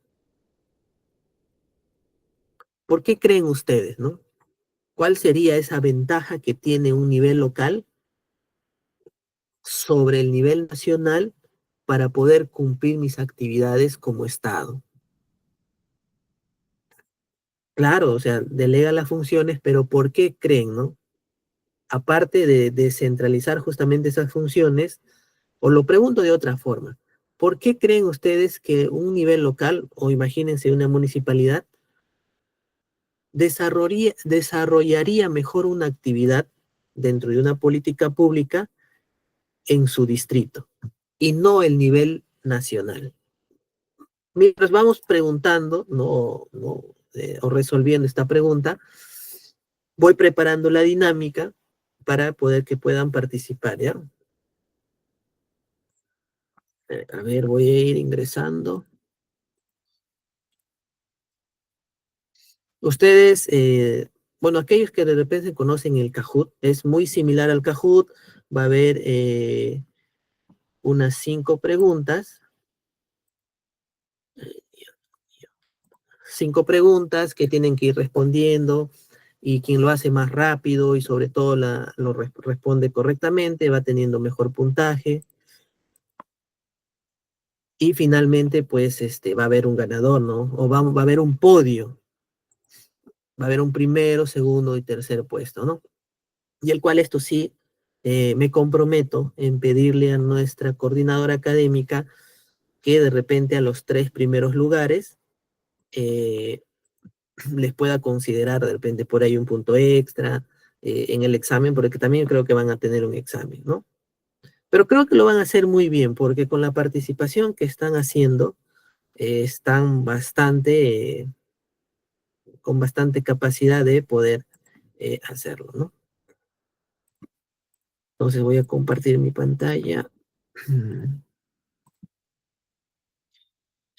¿Por qué creen ustedes, no? ¿Cuál sería esa ventaja que tiene un nivel local sobre el nivel nacional para poder cumplir mis actividades como Estado? Claro, o sea, delega las funciones, pero ¿por qué creen, no? Aparte de descentralizar justamente esas funciones, o lo pregunto de otra forma, ¿por qué creen ustedes que un nivel local, o imagínense una municipalidad, desarrollaría mejor una actividad dentro de una política pública en su distrito y no el nivel nacional? Mientras vamos preguntando, o resolviendo esta pregunta, voy preparando la dinámica para poder que puedan participar, ¿ya? A ver, voy a ir ingresando. Ustedes, bueno, aquellos que de repente conocen el Kahoot, es muy similar al Kahoot, va a haber unas 5 preguntas, 5 preguntas que tienen que ir respondiendo, y quien lo hace más rápido y sobre todo responde correctamente va teniendo mejor puntaje. Y finalmente, pues, va a haber un ganador, ¿no? O va a haber un podio. Va a haber un primero, segundo y tercer puesto, ¿no? Y el cual esto sí, me comprometo en pedirle a nuestra coordinadora académica que de repente a los 3 primeros lugares les pueda considerar de repente por ahí un punto extra en el examen, porque también creo que van a tener un examen, ¿no? Pero creo que lo van a hacer muy bien, porque con la participación que están haciendo, están bastante, con bastante capacidad de poder hacerlo, ¿no? Entonces voy a compartir mi pantalla.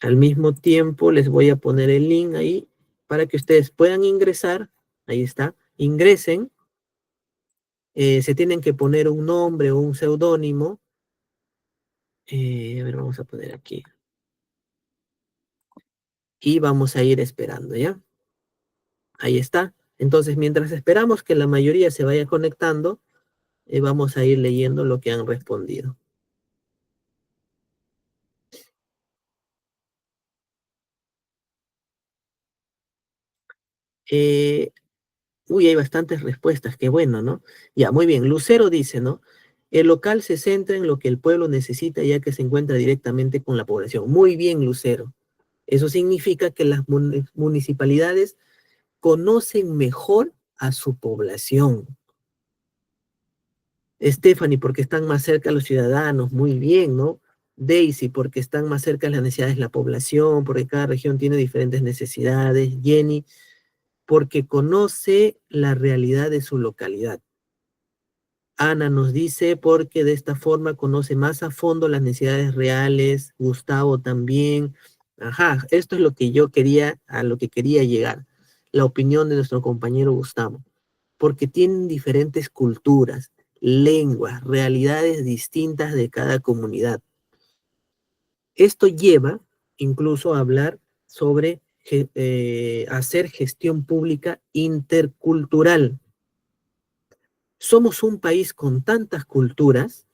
Al mismo tiempo les voy a poner el link ahí para que ustedes puedan ingresar. Ahí está. Ingresen. Se tienen que poner un nombre o un seudónimo. A ver, vamos a poner aquí. Y vamos a ir esperando, ¿ya? Ahí está. Entonces, mientras esperamos que la mayoría se vaya conectando, vamos a ir leyendo lo que han respondido. Eh, Uy, hay bastantes respuestas, qué bueno, ¿no? Ya, muy bien. Lucero dice, ¿no? El local se centra en lo que el pueblo necesita ya que se encuentra directamente con la población. Muy bien, Lucero. Eso significa que las municipalidades conocen mejor a su población. Stephanie, porque están más cerca a los ciudadanos, muy bien, ¿no? Daisy, porque están más cerca a las necesidades de la población, porque cada región tiene diferentes necesidades. Jenny, porque conoce la realidad de su localidad. Ana nos dice, porque de esta forma conoce más a fondo las necesidades reales. Gustavo también. Ajá, esto es lo que yo quería, a lo que quería llegar. La opinión de nuestro compañero Gustavo. Porque tienen diferentes culturas, lenguas, realidades distintas de cada comunidad. Esto lleva incluso a hablar sobre hacer gestión pública intercultural. Somos un país con tantas culturas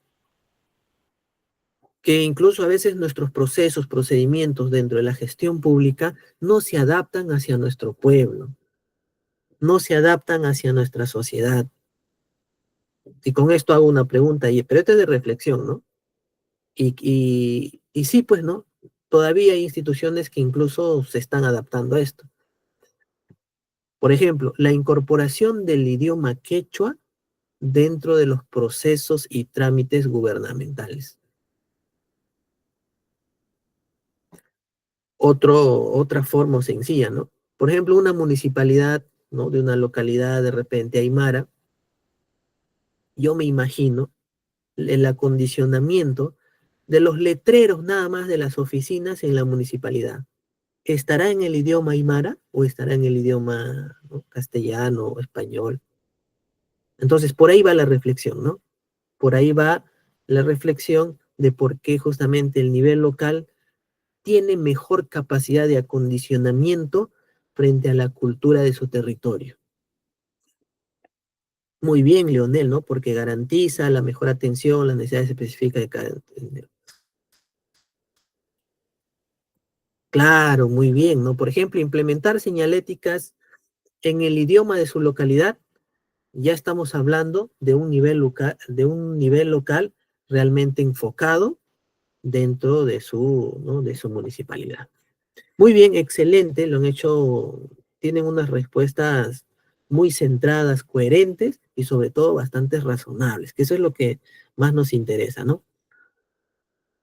que incluso a veces nuestros procesos, procedimientos dentro de la gestión pública no se adaptan hacia nuestro pueblo, no se adaptan hacia nuestra sociedad. Y con esto hago una pregunta, pero esta es de reflexión, ¿no? Y sí, pues, ¿no? Todavía hay instituciones que incluso se están adaptando a esto. Por ejemplo, la incorporación del idioma quechua dentro de los procesos y trámites gubernamentales. Otra forma sencilla, ¿no? Por ejemplo, una municipalidad, ¿no? De una localidad de repente aymara, yo me imagino el acondicionamiento de los letreros nada más de las oficinas en la municipalidad. ¿Estará en el idioma aymara o estará en el idioma, ¿no? castellano o español? Entonces, por ahí va la reflexión, ¿no? Por ahí va la reflexión de por qué justamente el nivel local tiene mejor capacidad de acondicionamiento frente a la cultura de su territorio. Muy bien, Leonel, ¿no? Porque garantiza la mejor atención, las necesidades específicas de cada... Claro, muy bien, ¿no? Por ejemplo, implementar señaléticas en el idioma de su localidad, ya estamos hablando de un nivel local realmente enfocado dentro de su, ¿no? de su municipalidad. Muy bien, excelente, lo han hecho, tienen unas respuestas muy centradas, coherentes y sobre todo bastante razonables, que eso es lo que más nos interesa, ¿no?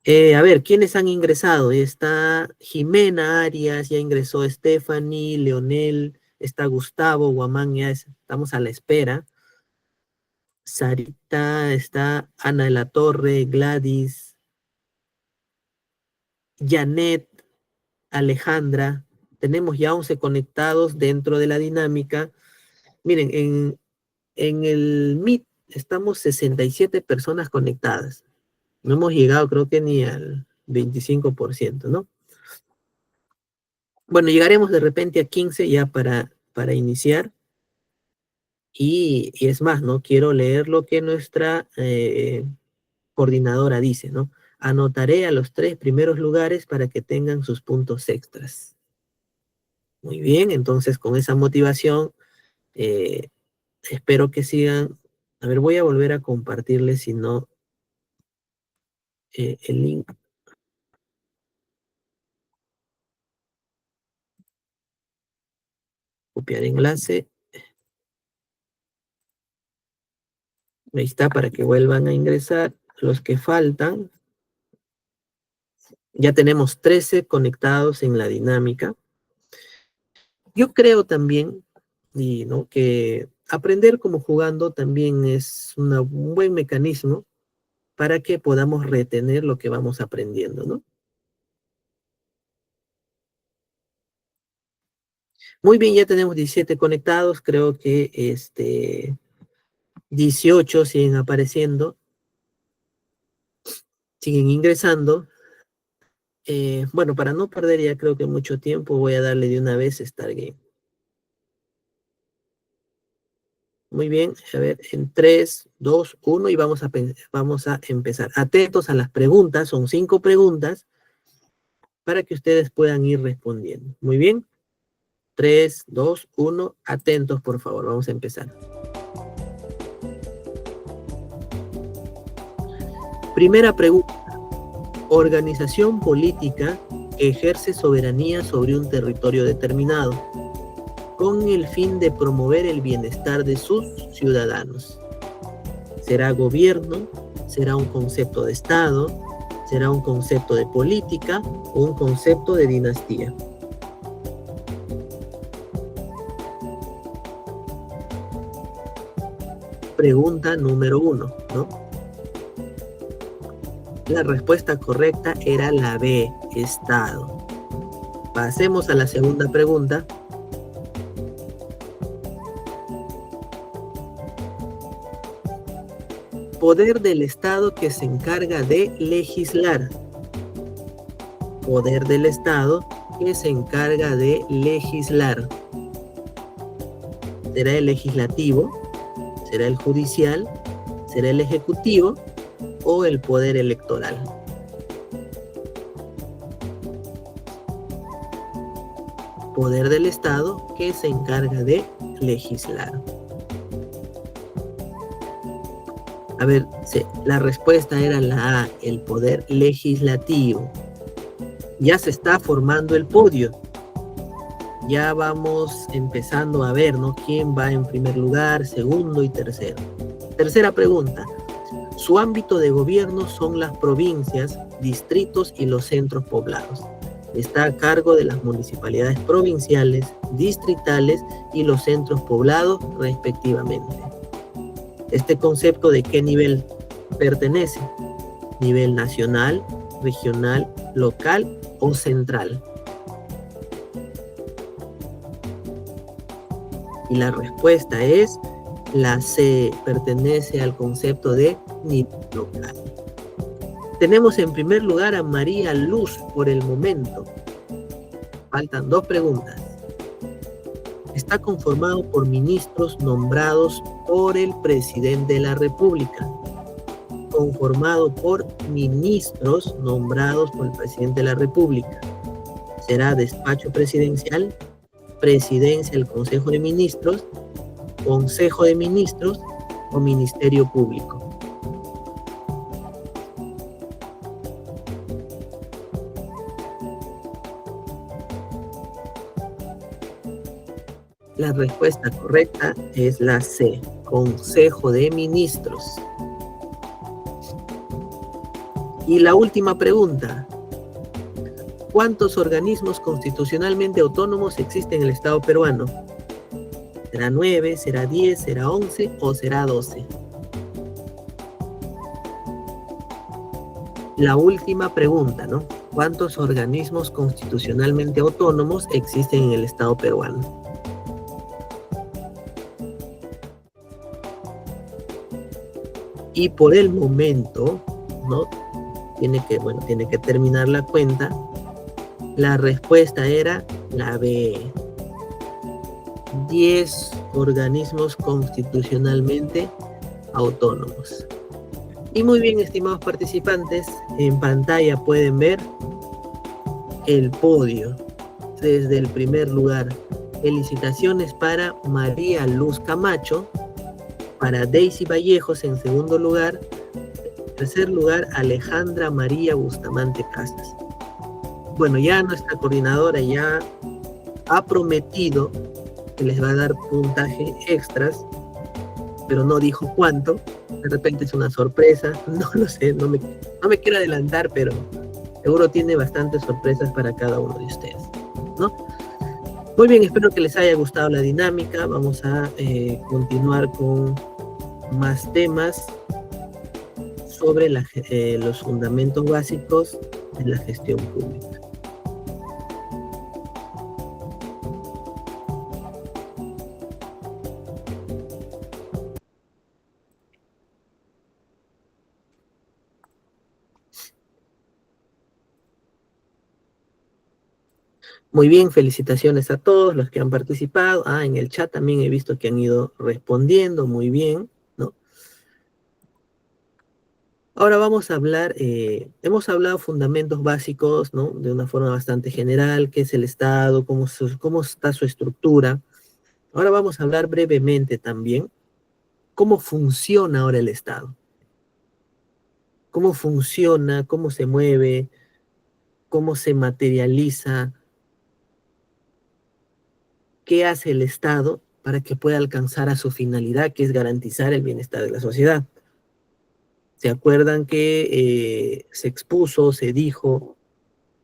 A ver, ¿quiénes han ingresado? Está Jimena Arias, ya ingresó Stephanie, Leonel, está Gustavo, Guamán, ya estamos a la espera. Sarita, está Ana de la Torre, Gladys, Janet, Alejandra. Tenemos ya 11 conectados dentro de la dinámica. Miren, en el Meet estamos 67 personas conectadas. No hemos llegado creo que ni al 25%, ¿no? Bueno, llegaremos de repente a 15 ya para iniciar. Y es más, ¿no? Quiero leer lo que nuestra coordinadora dice, ¿no? Anotaré a los 3 primeros lugares para que tengan sus puntos extras. Muy bien, entonces con esa motivación, eh, espero que sigan. A ver, voy a volver a compartirles, si no, el link, copiar enlace. Ahí está, para que vuelvan a ingresar los que faltan. Ya tenemos 13 conectados en la dinámica. Yo creo también, ¿no?, que aprender como jugando también es un buen mecanismo para que podamos retener lo que vamos aprendiendo, ¿no? Muy bien, ya tenemos 17 conectados, creo que 18 siguen apareciendo, siguen ingresando. Bueno, para no perder ya creo que mucho tiempo, voy a darle de una vez Start Game. Muy bien, a ver, en 3, 2, 1 y vamos a empezar. Atentos a las preguntas, son 5 preguntas para que ustedes puedan ir respondiendo. Muy bien, 3, 2, 1, atentos por favor, vamos a empezar. Primera pregunta. Organización política que ejerce soberanía sobre un territorio determinado, con el fin de promover el bienestar de sus ciudadanos. ¿Será gobierno? ¿Será un concepto de Estado? ¿Será un concepto de política o un concepto de dinastía? Pregunta número 1, ¿no? La respuesta correcta era la B, Estado. Pasemos a la segunda pregunta. Poder del Estado que se encarga de legislar. Poder del Estado que se encarga de legislar. ¿Será el legislativo? ¿Será el judicial? ¿Será el ejecutivo? ¿O el poder electoral? Poder del Estado que se encarga de legislar. A ver, la respuesta era la A, el poder legislativo. Ya se está formando el podio. Ya vamos empezando a ver, ¿no?, quién va en primer lugar, segundo y tercero. Tercera pregunta. Su ámbito de gobierno son las provincias, distritos y los centros poblados. Está a cargo de las municipalidades provinciales, distritales y los centros poblados, respectivamente. ¿Este concepto de qué nivel pertenece? ¿Nivel nacional, regional, local o central? Y la respuesta es la C, pertenece al concepto de nivel local. Tenemos en primer lugar a María Luz por el momento. Faltan 2 preguntas. Está conformado por ministros nombrados por el presidente de la República. Conformado por ministros nombrados por el presidente de la República. ¿Será despacho presidencial, presidencia del Consejo de Ministros, Consejo de Ministros o Ministerio Público? La respuesta correcta es la C, Consejo de Ministros. Y la última pregunta. ¿Cuántos organismos constitucionalmente autónomos existen en el Estado peruano? ¿Será 9, será 10, será 11 o será 12? La última pregunta, ¿no? ¿Cuántos organismos constitucionalmente autónomos existen en el Estado peruano? Y por el momento, ¿no?, tiene que terminar la cuenta. La respuesta era la B. 10 organismos constitucionalmente autónomos. Y muy bien, estimados participantes, en pantalla pueden ver el podio desde el primer lugar. Felicitaciones para María Luz Camacho, para Daisy Vallejos en segundo lugar, en tercer lugar Alejandra María Bustamante Casas. Bueno, ya nuestra coordinadora ya ha prometido que les va a dar puntaje extras, pero no dijo cuánto. De repente es una sorpresa, no lo sé, no me quiero adelantar, pero seguro tiene bastantes sorpresas para cada uno de ustedes, ¿no? Muy bien, espero que les haya gustado la dinámica. Vamos a continuar con más temas sobre los fundamentos básicos de la gestión pública. Muy bien, felicitaciones a todos los que han participado. En el chat también he visto que han ido respondiendo muy bien, ¿no? Ahora vamos a hablar, hemos hablado fundamentos básicos, ¿no? De una forma bastante general, qué es el Estado, cómo está su estructura. Ahora vamos a hablar brevemente también cómo funciona ahora el Estado. Cómo funciona, cómo se mueve, cómo se materializa, qué hace el Estado para que pueda alcanzar a su finalidad, que es garantizar el bienestar de la sociedad. ¿Se acuerdan que se expuso, se dijo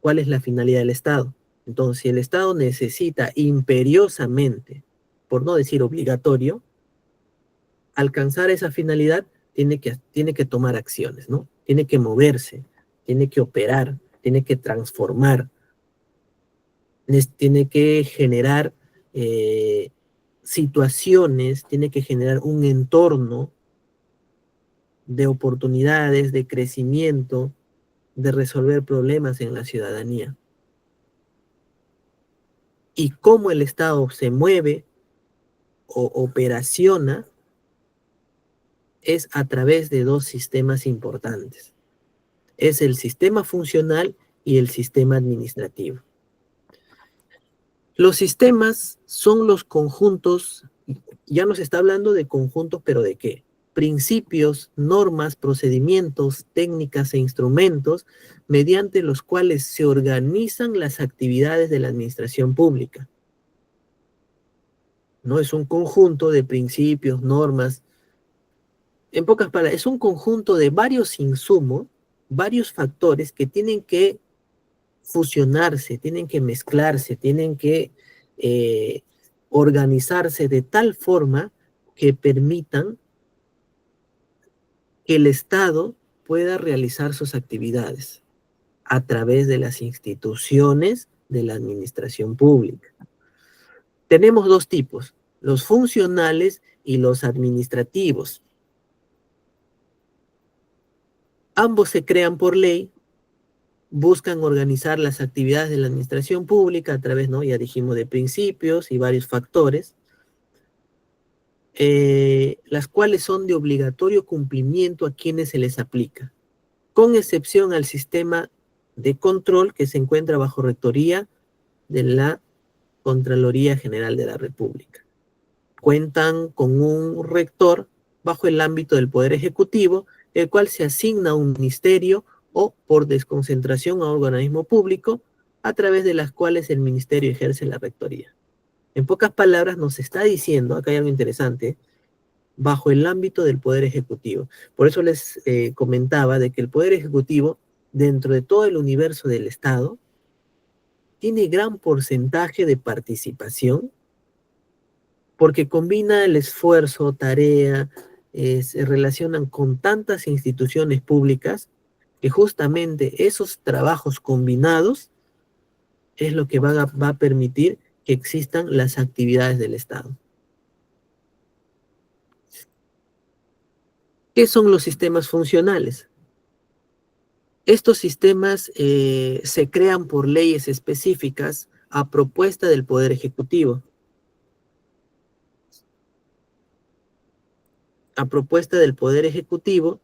cuál es la finalidad del Estado? Entonces, si el Estado necesita imperiosamente, por no decir obligatorio, alcanzar esa finalidad, tiene que tomar acciones, ¿no? Tiene que moverse, tiene que operar, tiene que transformar, tiene que generar situaciones, tiene que generar un entorno de oportunidades, de crecimiento, de resolver problemas en la ciudadanía. Y cómo el Estado se mueve o operaciona es a través de dos sistemas importantes. Es el sistema funcional y el sistema administrativo. Los sistemas son los conjuntos, ya nos está hablando de conjuntos, pero ¿de qué? Principios, normas, procedimientos, técnicas e instrumentos mediante los cuales se organizan las actividades de la administración pública. No es un conjunto de principios, normas. En pocas palabras, es un conjunto de varios insumos, varios factores que tienen que fusionarse, tienen que mezclarse, tienen que organizarse de tal forma que permitan que el Estado pueda realizar sus actividades a través de las instituciones de la administración pública. Tenemos dos tipos, los funcionales y los administrativos. Ambos se crean por ley, buscan organizar las actividades de la administración pública a través, ¿no? Ya dijimos, de principios y varios factores, las cuales son de obligatorio cumplimiento a quienes se les aplica, con excepción al sistema de control que se encuentra bajo rectoría de la Contraloría General de la República. Cuentan con un rector bajo el ámbito del Poder Ejecutivo, el cual se asigna a un ministerio o por desconcentración a un organismo público, a través de las cuales el ministerio ejerce la rectoría. En pocas palabras, nos está diciendo, acá hay algo interesante, bajo el ámbito del Poder Ejecutivo. Por eso les comentaba de que el Poder Ejecutivo, dentro de todo el universo del Estado, tiene gran porcentaje de participación, porque combina el esfuerzo, tarea, se relacionan con tantas instituciones públicas, que justamente esos trabajos combinados es lo que va a permitir que existan las actividades del Estado. ¿Qué son los sistemas funcionales? Estos sistemas se crean por leyes específicas a propuesta del Poder Ejecutivo. A propuesta del Poder Ejecutivo,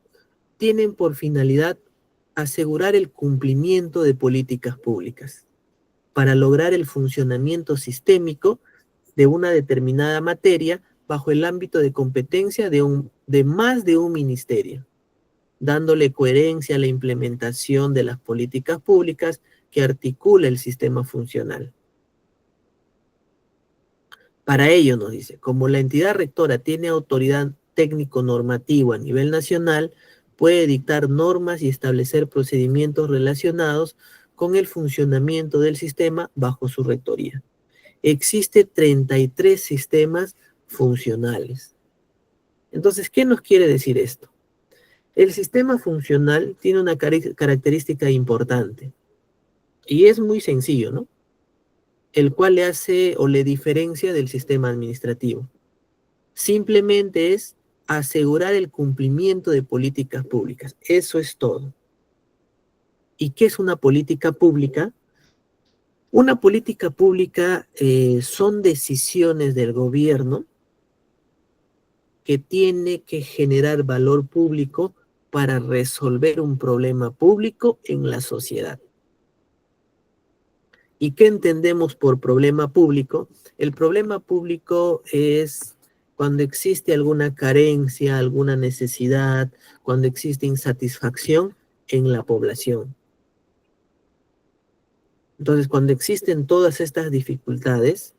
tienen por finalidad asegurar el cumplimiento de políticas públicas para lograr el funcionamiento sistémico de una determinada materia bajo el ámbito de competencia de más de un ministerio, dándole coherencia a la implementación de las políticas públicas que articula el sistema funcional. Para ello, nos dice, como la entidad rectora tiene autoridad técnico-normativa a nivel nacional, puede dictar normas y establecer procedimientos relacionados con el funcionamiento del sistema bajo su rectoría. Existe 33 sistemas funcionales. Entonces, ¿qué nos quiere decir esto? El sistema funcional tiene una característica importante y es muy sencillo, ¿no? El cual le hace o le diferencia del sistema administrativo. Simplemente es asegurar el cumplimiento de políticas públicas. Eso es todo. ¿Y qué es una política pública? Una política pública son decisiones del gobierno que tiene que generar valor público para resolver un problema público en la sociedad. ¿Y qué entendemos por problema público? El problema público es cuando existe alguna carencia, alguna necesidad, cuando existe insatisfacción en la población. Entonces, cuando existen todas estas dificultades,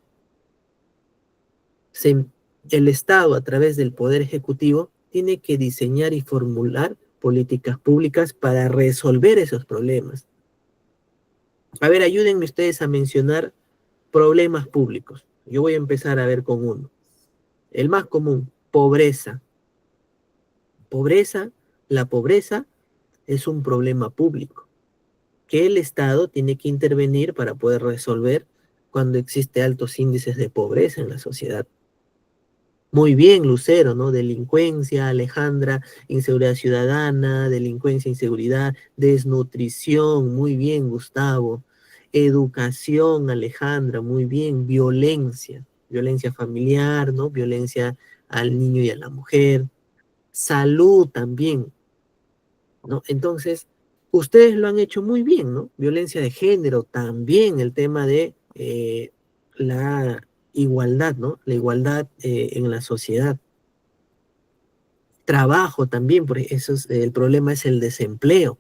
el Estado, a través del Poder Ejecutivo, tiene que diseñar y formular políticas públicas para resolver esos problemas. A ver, ayúdenme ustedes a mencionar problemas públicos. Yo voy a empezar a ver con uno. El más común, pobreza. La pobreza es un problema público que el Estado tiene que intervenir para poder resolver cuando existe altos índices de pobreza en la sociedad. Muy bien, Lucero, ¿no? Delincuencia, Alejandra, inseguridad ciudadana, delincuencia, inseguridad, desnutrición, muy bien, Gustavo. Educación, Alejandra, muy bien. Violencia, violencia familiar, ¿no? Violencia al niño y a la mujer. Salud también, ¿no? Entonces, ustedes lo han hecho muy bien, ¿no? Violencia de género, también el tema de la igualdad, ¿no? La igualdad en la sociedad. Trabajo también, porque eso es, el problema es el desempleo.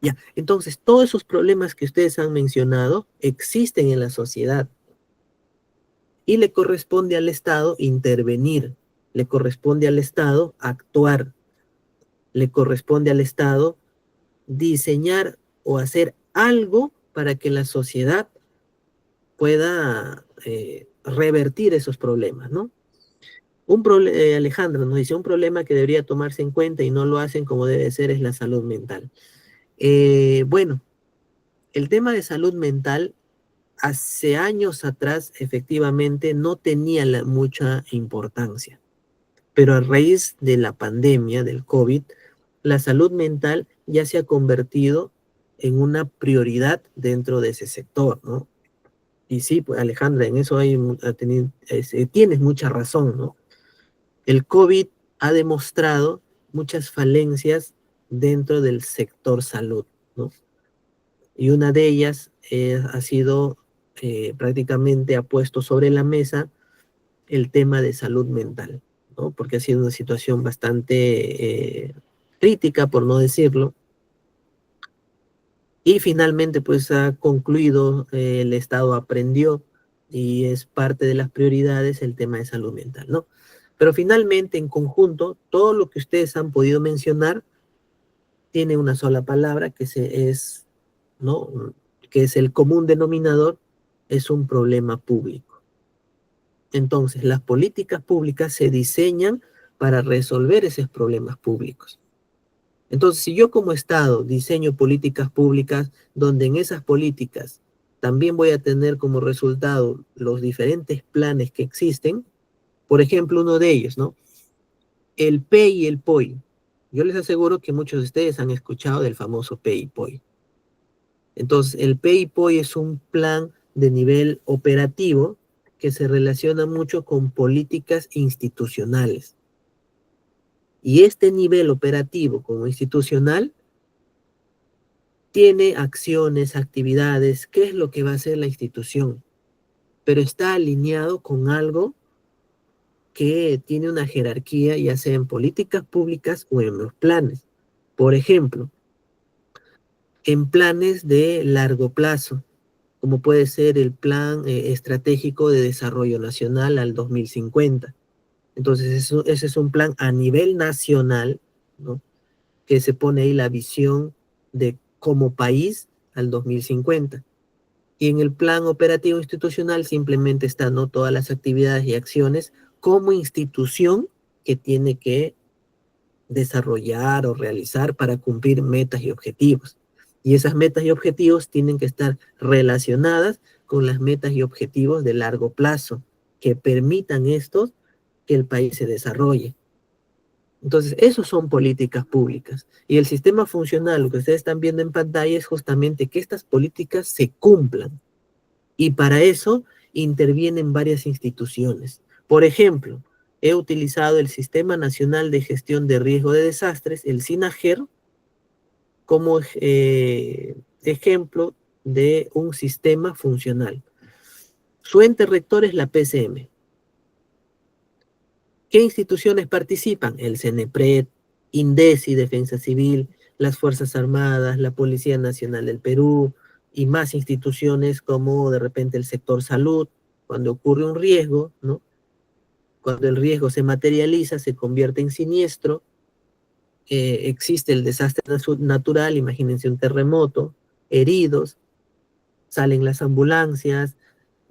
Ya, entonces, todos esos problemas que ustedes han mencionado existen en la sociedad y le corresponde al Estado intervenir, le corresponde al Estado actuar, le corresponde al Estado diseñar o hacer algo para que la sociedad pueda revertir esos problemas, ¿no? Alejandra nos dice, un problema que debería tomarse en cuenta y no lo hacen como debe ser es la salud mental. Bueno, el tema de salud mental hace años atrás efectivamente no tenía mucha importancia, pero a raíz de la pandemia del COVID, la salud mental ya se ha convertido en una prioridad dentro de ese sector, ¿no? Y sí, pues Alejandra, en eso tienes mucha razón, ¿no? El COVID ha demostrado muchas falencias dentro del sector salud, ¿no? Y una de ellas ha sido prácticamente ha puesto sobre la mesa el tema de salud mental, ¿no? Porque ha sido una situación bastante crítica, por no decirlo. Y finalmente, pues ha concluido, el Estado aprendió y es parte de las prioridades el tema de salud mental, ¿no? Pero finalmente, en conjunto, todo lo que ustedes han podido mencionar tiene una sola palabra ¿no? Que es el común denominador, es un problema público. Entonces, las políticas públicas se diseñan para resolver esos problemas públicos. Entonces, si yo como Estado diseño políticas públicas donde en esas políticas también voy a tener como resultado los diferentes planes que existen, por ejemplo, uno de ellos, ¿no? El PEI y el POI. Yo les aseguro que muchos de ustedes han escuchado del famoso PEI y POI. Entonces, el PEI y POI es un plan de nivel operativo que se relaciona mucho con políticas institucionales. Y este nivel operativo como institucional tiene acciones, actividades, qué es lo que va a hacer la institución, pero está alineado con algo que tiene una jerarquía, ya sea en políticas públicas o en los planes. Por ejemplo, en planes de largo plazo, como puede ser el Plan Estratégico de Desarrollo Nacional al 2050. Entonces, ese es un plan a nivel nacional, ¿no? que se pone ahí la visión de como país al 2050. Y en el plan operativo institucional simplemente están, ¿no?, todas las actividades y acciones como institución que tiene que desarrollar o realizar para cumplir metas y objetivos. Y esas metas y objetivos tienen que estar relacionadas con las metas y objetivos de largo plazo que permitan estos que el país se desarrolle. Entonces, esos son políticas públicas. Y el sistema funcional, lo que ustedes están viendo en pantalla, es justamente que estas políticas se cumplan. Y para eso intervienen varias instituciones. Por ejemplo, he utilizado el Sistema Nacional de Gestión de Riesgo de Desastres, el SINAGER, como ejemplo de un sistema funcional. Su ente rector es la PCM. ¿Qué instituciones participan? El CENEPRED, INDECI, Defensa Civil, las Fuerzas Armadas, la Policía Nacional del Perú y más instituciones como de repente el sector salud. Cuando ocurre un riesgo, ¿no?, cuando el riesgo se materializa, se convierte en siniestro, existe el desastre natural, imagínense un terremoto, heridos, salen las ambulancias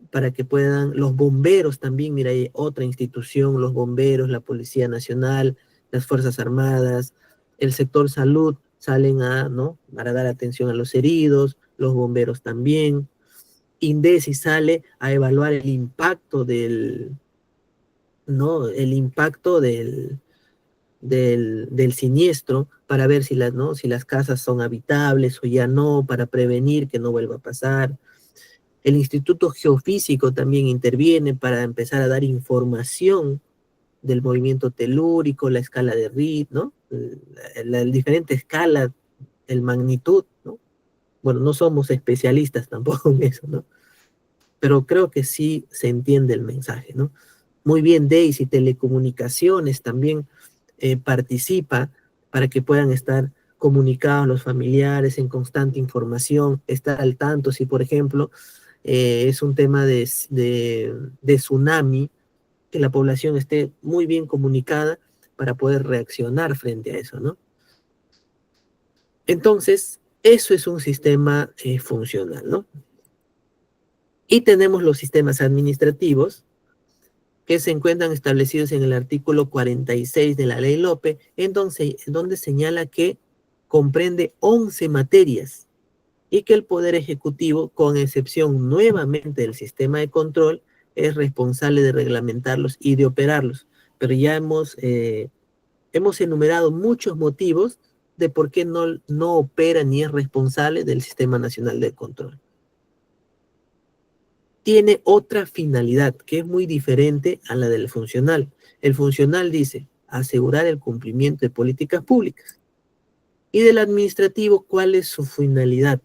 para que puedan, los bomberos también, mira, hay otra institución, los bomberos, la Policía Nacional, las Fuerzas Armadas, el sector salud, salen a, ¿no?, para dar atención a los heridos, los bomberos también. INDECI sale a evaluar el impacto del, ¿no?, el impacto del siniestro para ver si las, ¿no?, si las casas son habitables o ya no, para prevenir que no vuelva a pasar. El Instituto Geofísico también interviene para empezar a dar información del movimiento telúrico, la escala de Ritt, ¿no?, la diferente escala, el magnitud, ¿no? Bueno, no somos especialistas tampoco en eso, ¿no? Pero creo que sí se entiende el mensaje, ¿no? Muy bien, Daisy, Telecomunicaciones también participa para que puedan estar comunicados los familiares en constante información, estar al tanto si, por ejemplo, es un tema de tsunami, que la población esté muy bien comunicada para poder reaccionar frente a eso, ¿no? Entonces, eso es un sistema funcional, ¿no? Y tenemos los sistemas administrativos, que se encuentran establecidos en el artículo 46 de la Ley Lope, donde señala que comprende 11 materias y que el Poder Ejecutivo, con excepción nuevamente del sistema de control, es responsable de reglamentarlos y de operarlos. Pero ya hemos enumerado muchos motivos de por qué no opera ni es responsable del Sistema Nacional de Control. Tiene otra finalidad que es muy diferente a la del funcional. El funcional dice asegurar el cumplimiento de políticas públicas. Y del administrativo, ¿cuál es su finalidad?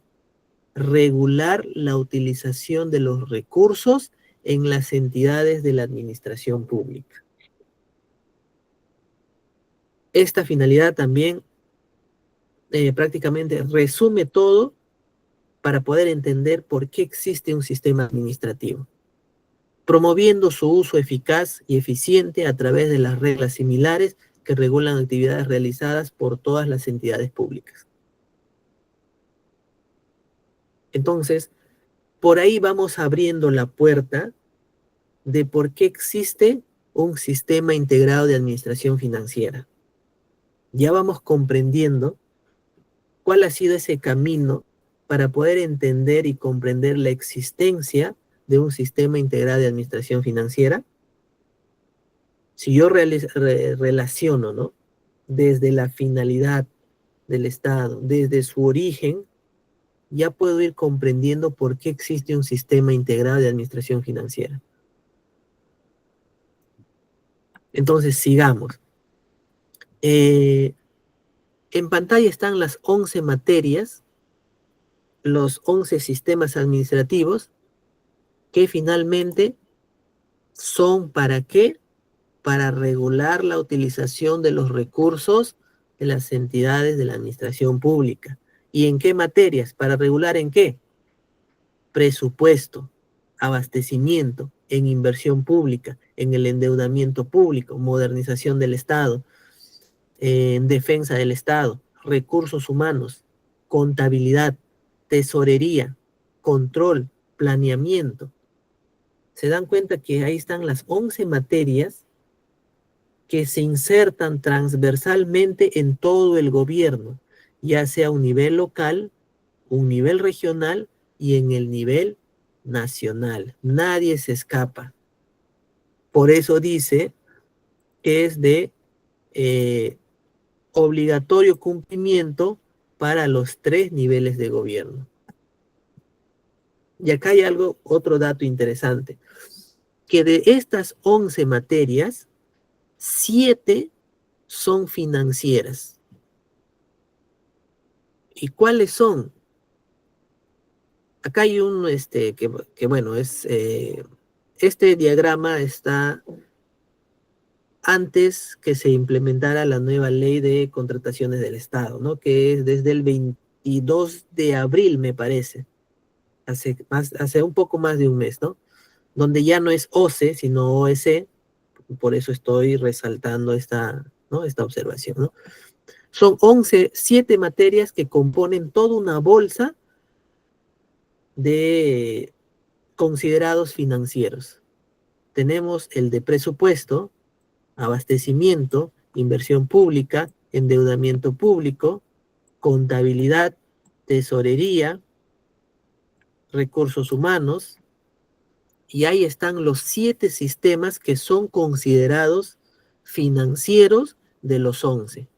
Regular la utilización de los recursos en las entidades de la administración pública. Esta finalidad también prácticamente resume todo para poder entender por qué existe un sistema administrativo, promoviendo su uso eficaz y eficiente a través de las reglas similares que regulan actividades realizadas por todas las entidades públicas. Entonces, por ahí vamos abriendo la puerta de por qué existe un sistema integrado de administración financiera. Ya vamos comprendiendo cuál ha sido ese camino para poder entender y comprender la existencia de un sistema integrado de administración financiera. Si yo relaciono, ¿no?, desde la finalidad del Estado, desde su origen, ya puedo ir comprendiendo por qué existe un sistema integrado de administración financiera. Entonces, sigamos. En pantalla están las 11 materias, los 11 sistemas administrativos, que finalmente son ¿para qué? Para regular la utilización de los recursos de las entidades de la administración pública. ¿Y en qué materias? ¿Para regular en qué? Presupuesto, abastecimiento, en inversión pública, en el endeudamiento público, modernización del Estado, en defensa del Estado, recursos humanos, contabilidad, tesorería, control, planeamiento. Se dan cuenta que ahí están las 11 materias que se insertan transversalmente en todo el gobierno, ya sea un nivel local, un nivel regional y en el nivel nacional. Nadie se escapa. Por eso dice que es de obligatorio cumplimiento para los 3 niveles de gobierno. Y acá hay otro dato interesante, que de estas 11 materias, 7 son financieras. ¿Y cuáles son? Acá hay un, que bueno, este diagrama está antes que se implementara la nueva ley de contrataciones del Estado, ¿no? Que es desde el 22 de abril, me parece, hace un poco más de un mes, ¿no? Donde ya no es OCE, sino OEC, por eso estoy resaltando ¿no? esta observación, ¿no? Son 7 materias que componen toda una bolsa de considerados financieros. Tenemos el de presupuesto, abastecimiento, inversión pública, endeudamiento público, contabilidad, tesorería, recursos humanos, y ahí están los 7 sistemas que son considerados financieros de los 11.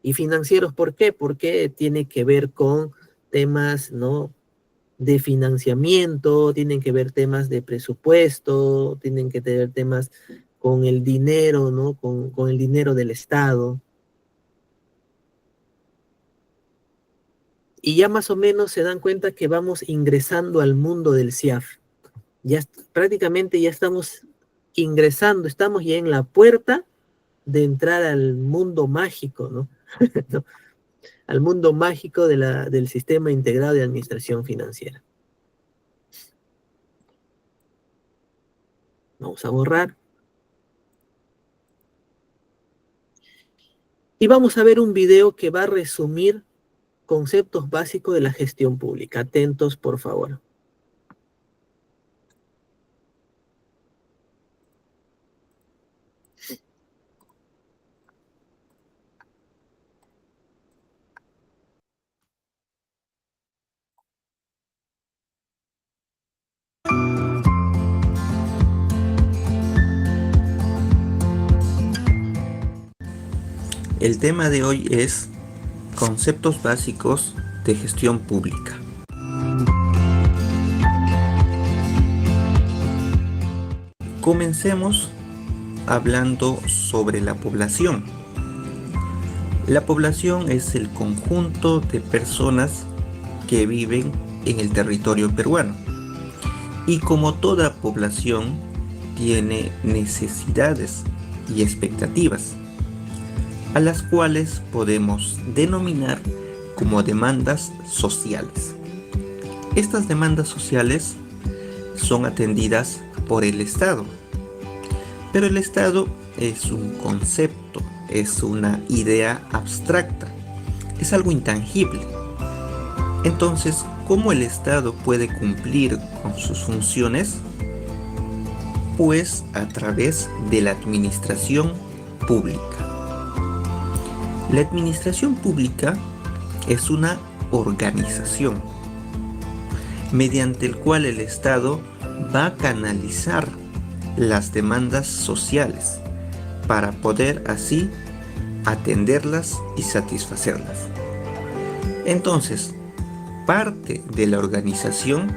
¿Y financieros por qué? Porque tiene que ver con temas, ¿no?, de financiamiento, tienen que ver temas de presupuesto, tienen que tener temas con el dinero, ¿no? Con el dinero del Estado. Y ya más o menos se dan cuenta que vamos ingresando al mundo del CIAF. Ya prácticamente ya estamos ingresando, estamos ya en la puerta de entrar al mundo mágico, ¿no? ¿No? Al mundo mágico del sistema integrado de administración financiera. Vamos a borrar. Y vamos a ver un video que va a resumir conceptos básicos de la gestión pública. Atentos, por favor. El tema de hoy es conceptos básicos de gestión pública. Comencemos hablando sobre la población. La población es el conjunto de personas que viven en el territorio peruano. Y como toda población, tiene necesidades y expectativas, a las cuales podemos denominar como demandas sociales. Estas demandas sociales son atendidas por el Estado, pero el Estado es un concepto, es una idea abstracta, es algo intangible. Entonces, ¿cómo el Estado puede cumplir con sus funciones? Pues a través de la administración pública. La administración pública es una organización mediante el cual el Estado va a canalizar las demandas sociales para poder así atenderlas y satisfacerlas. Entonces, parte de la organización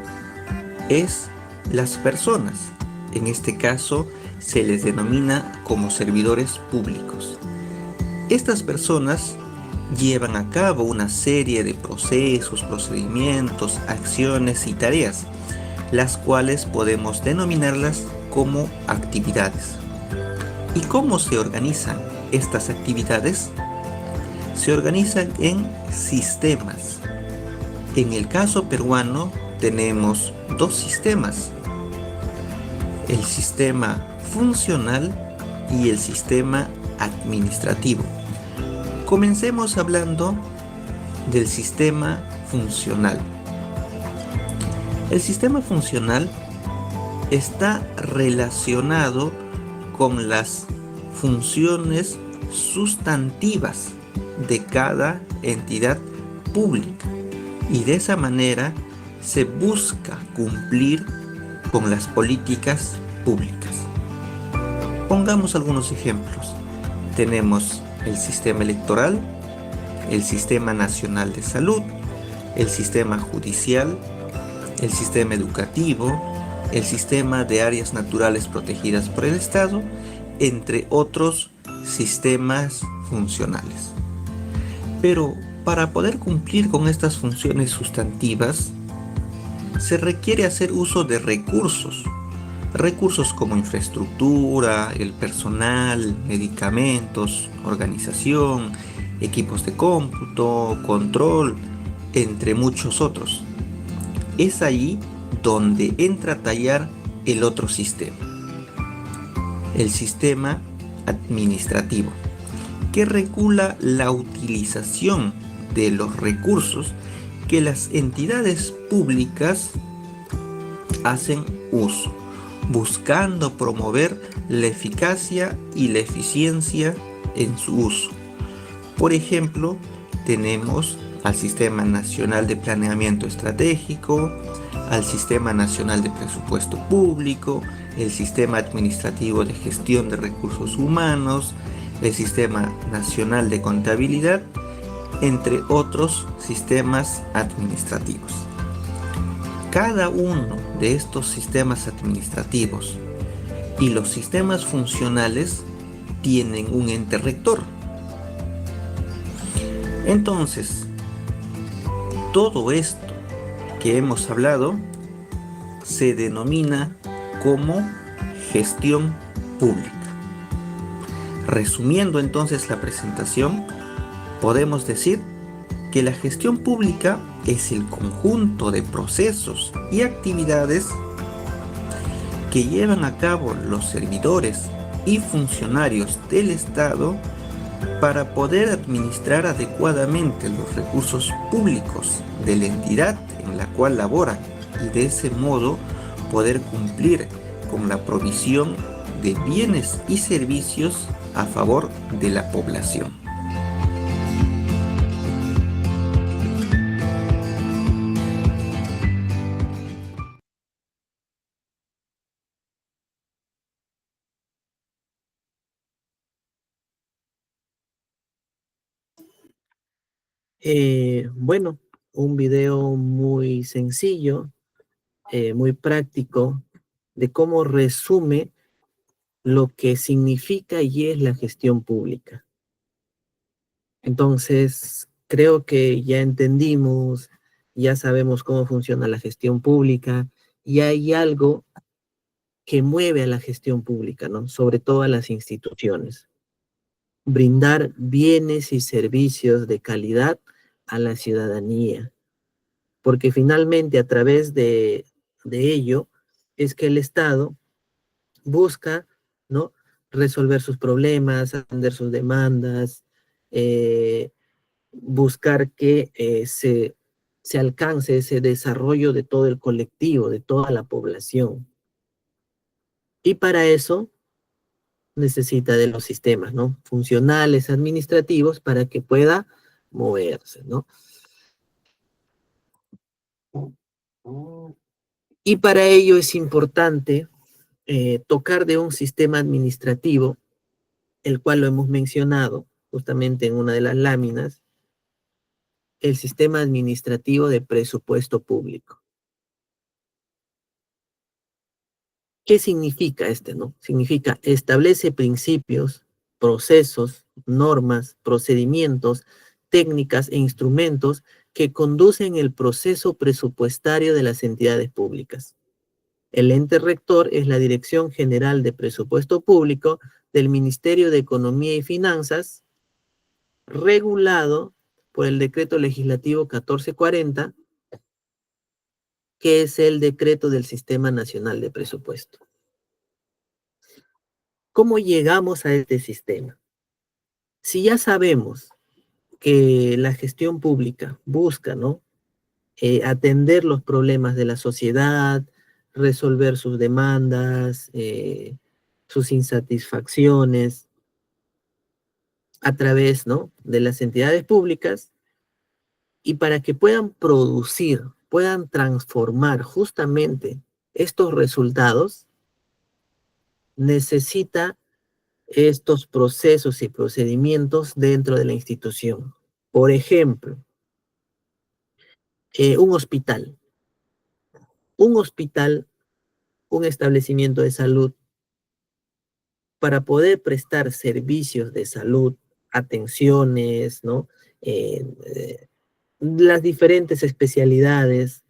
es las personas. En este caso, se les denomina como servidores públicos. Estas personas llevan a cabo una serie de procesos, procedimientos, acciones y tareas, las cuales podemos denominarlas como actividades. ¿Y cómo se organizan estas actividades? Se organizan en sistemas. En el caso peruano tenemos 2 sistemas: el sistema funcional y el sistema administrativo. Comencemos hablando del sistema funcional. El sistema funcional está relacionado con las funciones sustantivas de cada entidad pública y de esa manera se busca cumplir con las políticas públicas. Pongamos algunos ejemplos. Tenemos el sistema electoral, el sistema nacional de salud, el sistema judicial, el sistema educativo, el sistema de áreas naturales protegidas por el Estado, entre otros sistemas funcionales. Pero para poder cumplir con estas funciones sustantivas, se requiere hacer uso de recursos como infraestructura, el personal, medicamentos, organización, equipos de cómputo, control, entre muchos otros. Es ahí donde entra a tallar el otro sistema, el sistema administrativo, que regula la utilización de los recursos que las entidades públicas hacen uso, buscando promover la eficacia y la eficiencia en su uso. Por ejemplo, tenemos al Sistema Nacional de Planeamiento Estratégico, al Sistema Nacional de Presupuesto Público, el Sistema Administrativo de Gestión de Recursos Humanos, el Sistema Nacional de Contabilidad, entre otros sistemas administrativos. Cada uno de estos sistemas administrativos y los sistemas funcionales tienen un ente rector. Entonces, todo esto que hemos hablado se denomina como gestión pública. Resumiendo entonces la presentación, podemos decir que la gestión pública es el conjunto de procesos y actividades que llevan a cabo los servidores y funcionarios del Estado para poder administrar adecuadamente los recursos públicos de la entidad en la cual laboran y de ese modo poder cumplir con la provisión de bienes y servicios a favor de la población. Bueno, un video muy sencillo, muy práctico, de cómo resume lo que significa y es la gestión pública. Entonces, creo que ya entendimos, ya sabemos cómo funciona la gestión pública y hay algo que mueve a la gestión pública, ¿no? Sobre todo a las instituciones. Brindar bienes y servicios de calidad a la ciudadanía, porque finalmente a través de ello es que el Estado busca, ¿no? Resolver sus problemas, atender sus demandas, buscar que se alcance ese desarrollo de todo el colectivo, de toda la población. Y para eso necesita de los sistemas, ¿no? Funcionales, administrativos, para que pueda moverse, ¿no? Y para ello es importante tocar de un sistema administrativo, el cual lo hemos mencionado justamente en una de las láminas, el sistema administrativo de presupuesto público. ¿Qué significa este, no? Significa establece principios, procesos, normas, procedimientos, técnicas e instrumentos que conducen el proceso presupuestario de las entidades públicas. El ente rector es la Dirección General de Presupuesto Público del Ministerio de Economía y Finanzas, regulado por el Decreto Legislativo 1440, que es el decreto del Sistema Nacional de Presupuesto. ¿Cómo llegamos a este sistema? Si ya sabemos que la gestión pública busca, ¿no? Atender los problemas de la sociedad, resolver sus demandas, sus insatisfacciones a través, ¿no? de las entidades públicas, y para que puedan producir, puedan transformar justamente estos resultados, necesita estos procesos y procedimientos dentro de la institución. Por ejemplo, un hospital. Un hospital, un establecimiento de salud, para poder prestar servicios de salud, atenciones, ¿no? Las diferentes especialidades,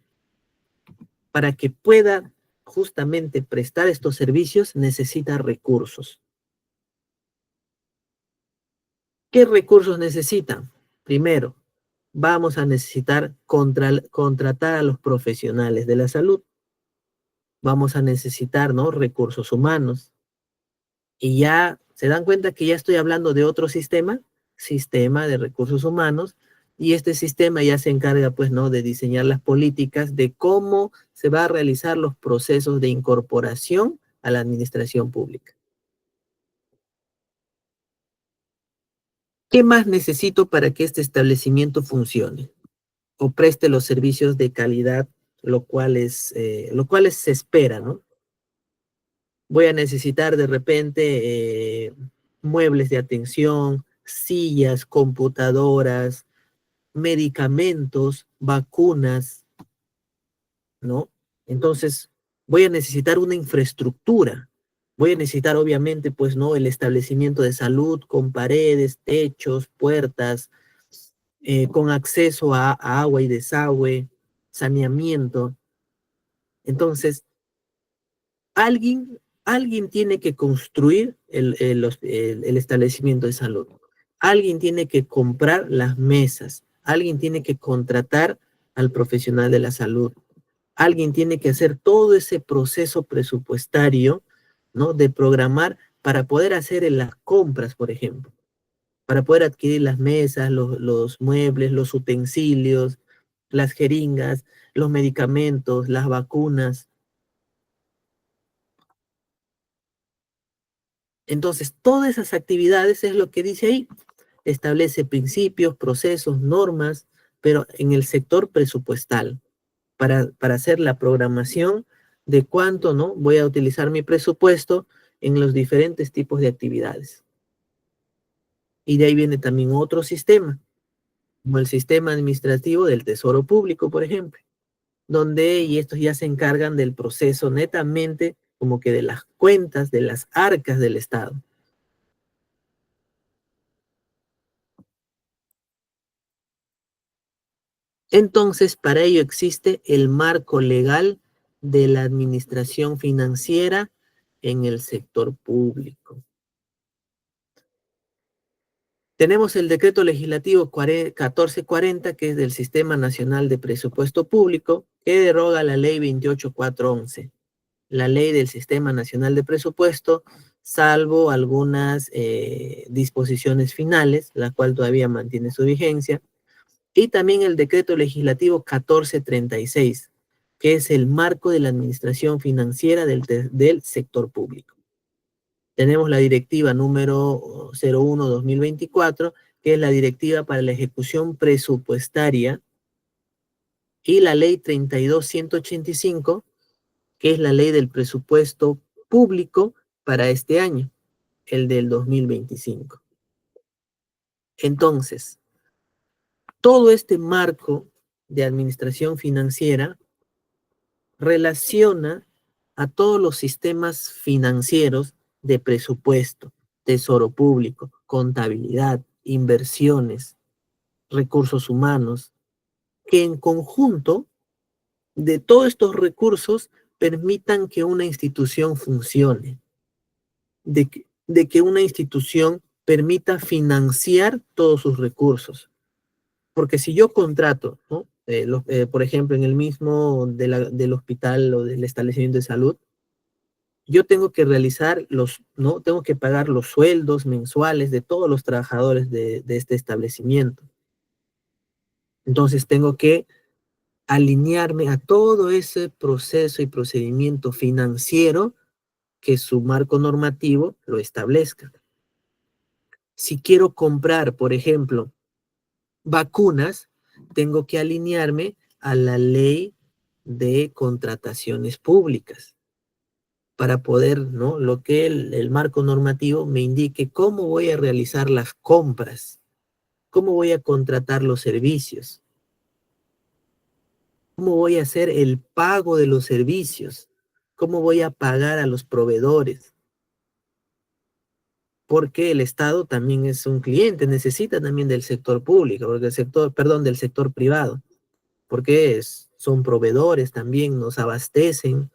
para que pueda justamente prestar estos servicios, necesita recursos. ¿Qué recursos necesitan? Primero, vamos a necesitar contratar a los profesionales de la salud. Vamos a necesitar, ¿no? recursos humanos. Y ya se dan cuenta que ya estoy hablando de otro sistema de recursos humanos, y este sistema ya se encarga, pues, ¿no? de diseñar las políticas de cómo se va a realizar los procesos de incorporación a la administración pública. ¿Qué más necesito para que este establecimiento funcione o preste los servicios de calidad, lo cual se espera, ¿no? Voy a necesitar de repente muebles de atención, sillas, computadoras, medicamentos, vacunas, ¿no? Entonces, voy a necesitar una infraestructura. Voy a necesitar, obviamente, pues, ¿no? el establecimiento de salud con paredes, techos, puertas, con acceso a agua y desagüe, saneamiento. Entonces, alguien tiene que construir el establecimiento de salud. Alguien tiene que comprar las mesas. Alguien tiene que contratar al profesional de la salud. Alguien tiene que hacer todo ese proceso presupuestario, ¿no? De programar para poder hacer las compras, por ejemplo, para poder adquirir las mesas, los muebles, los utensilios, las jeringas, los medicamentos, las vacunas. Entonces, todas esas actividades es lo que dice ahí. Establece principios, procesos, normas, pero en el sector presupuestal, para hacer la programación de cuánto, ¿no? voy a utilizar mi presupuesto en los diferentes tipos de actividades. Y de ahí viene también otro sistema, como el sistema administrativo del Tesoro Público, por ejemplo, donde y estos ya se encargan del proceso netamente como que de las cuentas, de las arcas del Estado. Entonces, para ello existe el marco legal de la administración financiera en el sector público. Tenemos el decreto legislativo 1440, que es del Sistema Nacional de Presupuesto Público, que deroga la ley 28411, la ley del Sistema Nacional de Presupuesto, salvo algunas disposiciones finales, la cual todavía mantiene su vigencia. Y también el decreto legislativo 1436, que es el marco de la administración financiera del sector público. Tenemos la directiva número 01-2024, que es la directiva para la ejecución presupuestaria, y la ley 32-185, que es la ley del presupuesto público para este año, el del 2025. Entonces, todo este marco de administración financiera relaciona a todos los sistemas financieros de presupuesto, tesoro público, contabilidad, inversiones, recursos humanos, que en conjunto de todos estos recursos permitan que una institución funcione, de que una institución permita financiar todos sus recursos. Porque si yo contrato, ¿no? Por ejemplo, en el mismo del hospital o del establecimiento de salud, yo tengo que realizar ¿no? Tengo que pagar los sueldos mensuales de todos los trabajadores de este establecimiento. Entonces tengo que alinearme a todo ese proceso y procedimiento financiero que su marco normativo lo establezca. Si quiero comprar, por ejemplo, vacunas, tengo que alinearme a la ley de contrataciones públicas para poder, ¿no? Lo que el marco normativo me indique cómo voy a realizar las compras, cómo voy a contratar los servicios, cómo voy a hacer el pago de los servicios, cómo voy a pagar a los proveedores, porque el Estado también es un cliente, necesita también del sector público, porque del sector privado, porque son proveedores también, nos abastecen.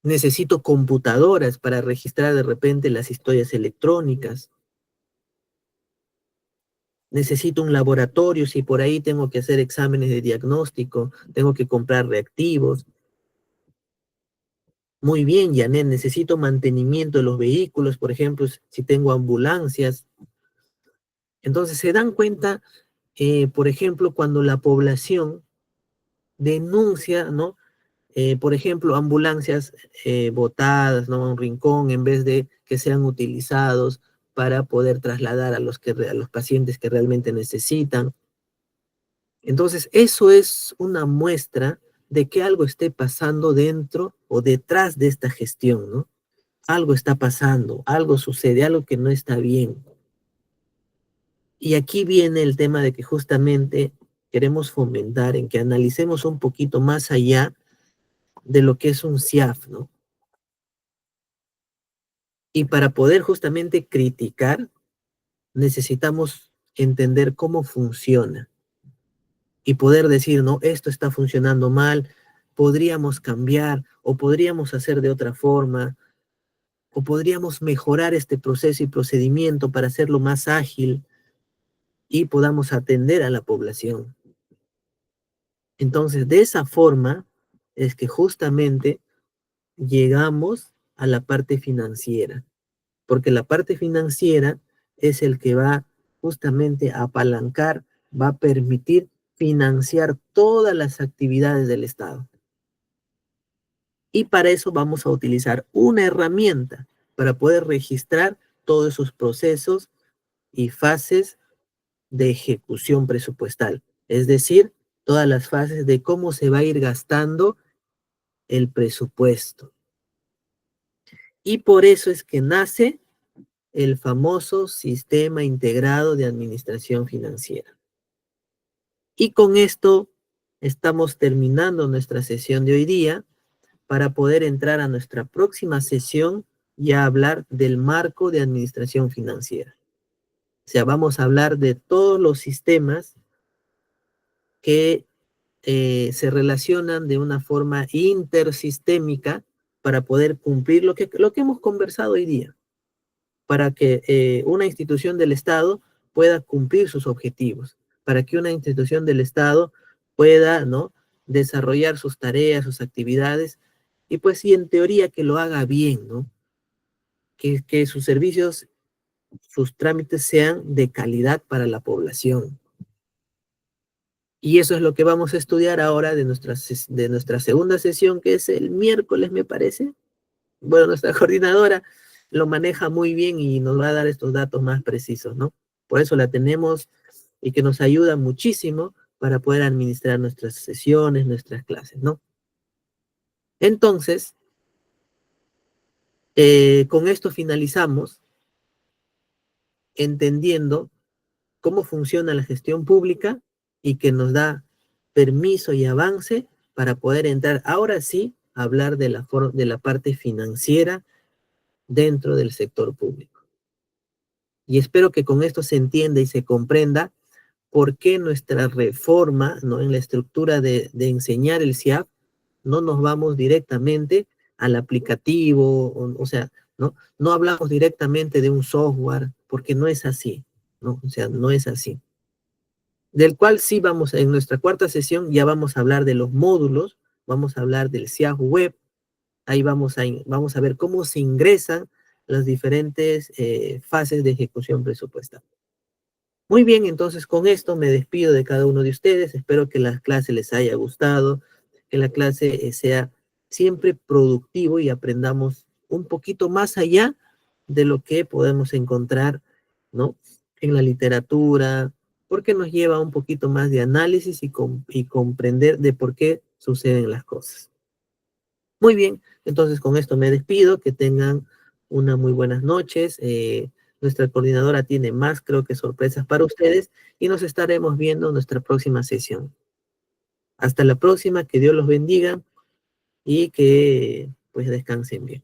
Necesito computadoras para registrar de repente las historias electrónicas. Necesito un laboratorio si por ahí tengo que hacer exámenes de diagnóstico, tengo que comprar reactivos. Muy bien, Janet, necesito mantenimiento de los vehículos, por ejemplo, si tengo ambulancias. Entonces se dan cuenta, por ejemplo, cuando la población denuncia, ¿no? Por ejemplo, ambulancias botadas, ¿no? A un rincón en vez de que sean utilizados para poder trasladar a los pacientes que realmente necesitan. Entonces, eso es una muestra de que algo esté pasando dentro o detrás de esta gestión, ¿no? Algo está pasando, algo sucede, algo que no está bien. Y aquí viene el tema de que justamente queremos fomentar en que analicemos un poquito más allá de lo que es un CIAF, ¿no? Y para poder justamente criticar, necesitamos entender cómo funciona y poder decir, no, esto está funcionando mal, podríamos cambiar o podríamos hacer de otra forma o podríamos mejorar este proceso y procedimiento para hacerlo más ágil y podamos atender a la población. Entonces, de esa forma es que justamente llegamos a la parte financiera, porque la parte financiera es el que va justamente a apalancar, va a permitir financiar todas las actividades del Estado. Y para eso vamos a utilizar una herramienta para poder registrar todos esos procesos y fases de ejecución presupuestal, es decir, todas las fases de cómo se va a ir gastando el presupuesto. Y por eso es que nace el famoso Sistema Integrado de Administración Financiera. Y con esto estamos terminando nuestra sesión de hoy día para poder entrar a nuestra próxima sesión y a hablar del marco de administración financiera. O sea, vamos a hablar de todos los sistemas que se relacionan de una forma intersistémica para poder cumplir lo que hemos conversado hoy día, para que una institución del Estado pueda cumplir sus objetivos, para que una institución del Estado pueda, ¿no? Desarrollar sus tareas, sus actividades, y pues sí, en teoría que lo haga bien, ¿no? Que sus servicios, sus trámites sean de calidad para la población. Y eso es lo que vamos a estudiar ahora de nuestra segunda sesión, que es el miércoles, me parece. Bueno, nuestra coordinadora lo maneja muy bien y nos va a dar estos datos más precisos, ¿no? Por eso la tenemos y que nos ayuda muchísimo para poder administrar nuestras sesiones, nuestras clases, ¿no? Entonces, con esto finalizamos entendiendo cómo funciona la gestión pública y que nos da permiso y avance para poder entrar ahora sí a hablar de la parte financiera dentro del sector público. Y espero que con esto se entienda y se comprenda por qué nuestra reforma, ¿no? En la estructura de enseñar el CIAP, no nos vamos directamente al aplicativo, o sea, ¿no? No hablamos directamente de un software, porque no es así, ¿no? O sea, no es así. Del cual sí vamos, en nuestra cuarta sesión ya vamos a hablar de los módulos, vamos a hablar del CIAP web, ahí vamos a ver cómo se ingresan las diferentes fases de ejecución presupuestal. Muy bien, entonces con esto me despido de cada uno de ustedes. Espero que la clase les haya gustado, que la clase sea siempre productivo y aprendamos un poquito más allá de lo que podemos encontrar, ¿no? En la literatura, porque nos lleva a un poquito más de análisis y comprender de por qué suceden las cosas. Muy bien, entonces con esto me despido, que tengan una muy buenas noches. Nuestra coordinadora tiene más, creo que sorpresas para ustedes y nos estaremos viendo en nuestra próxima sesión. Hasta la próxima, que Dios los bendiga y que pues descansen bien.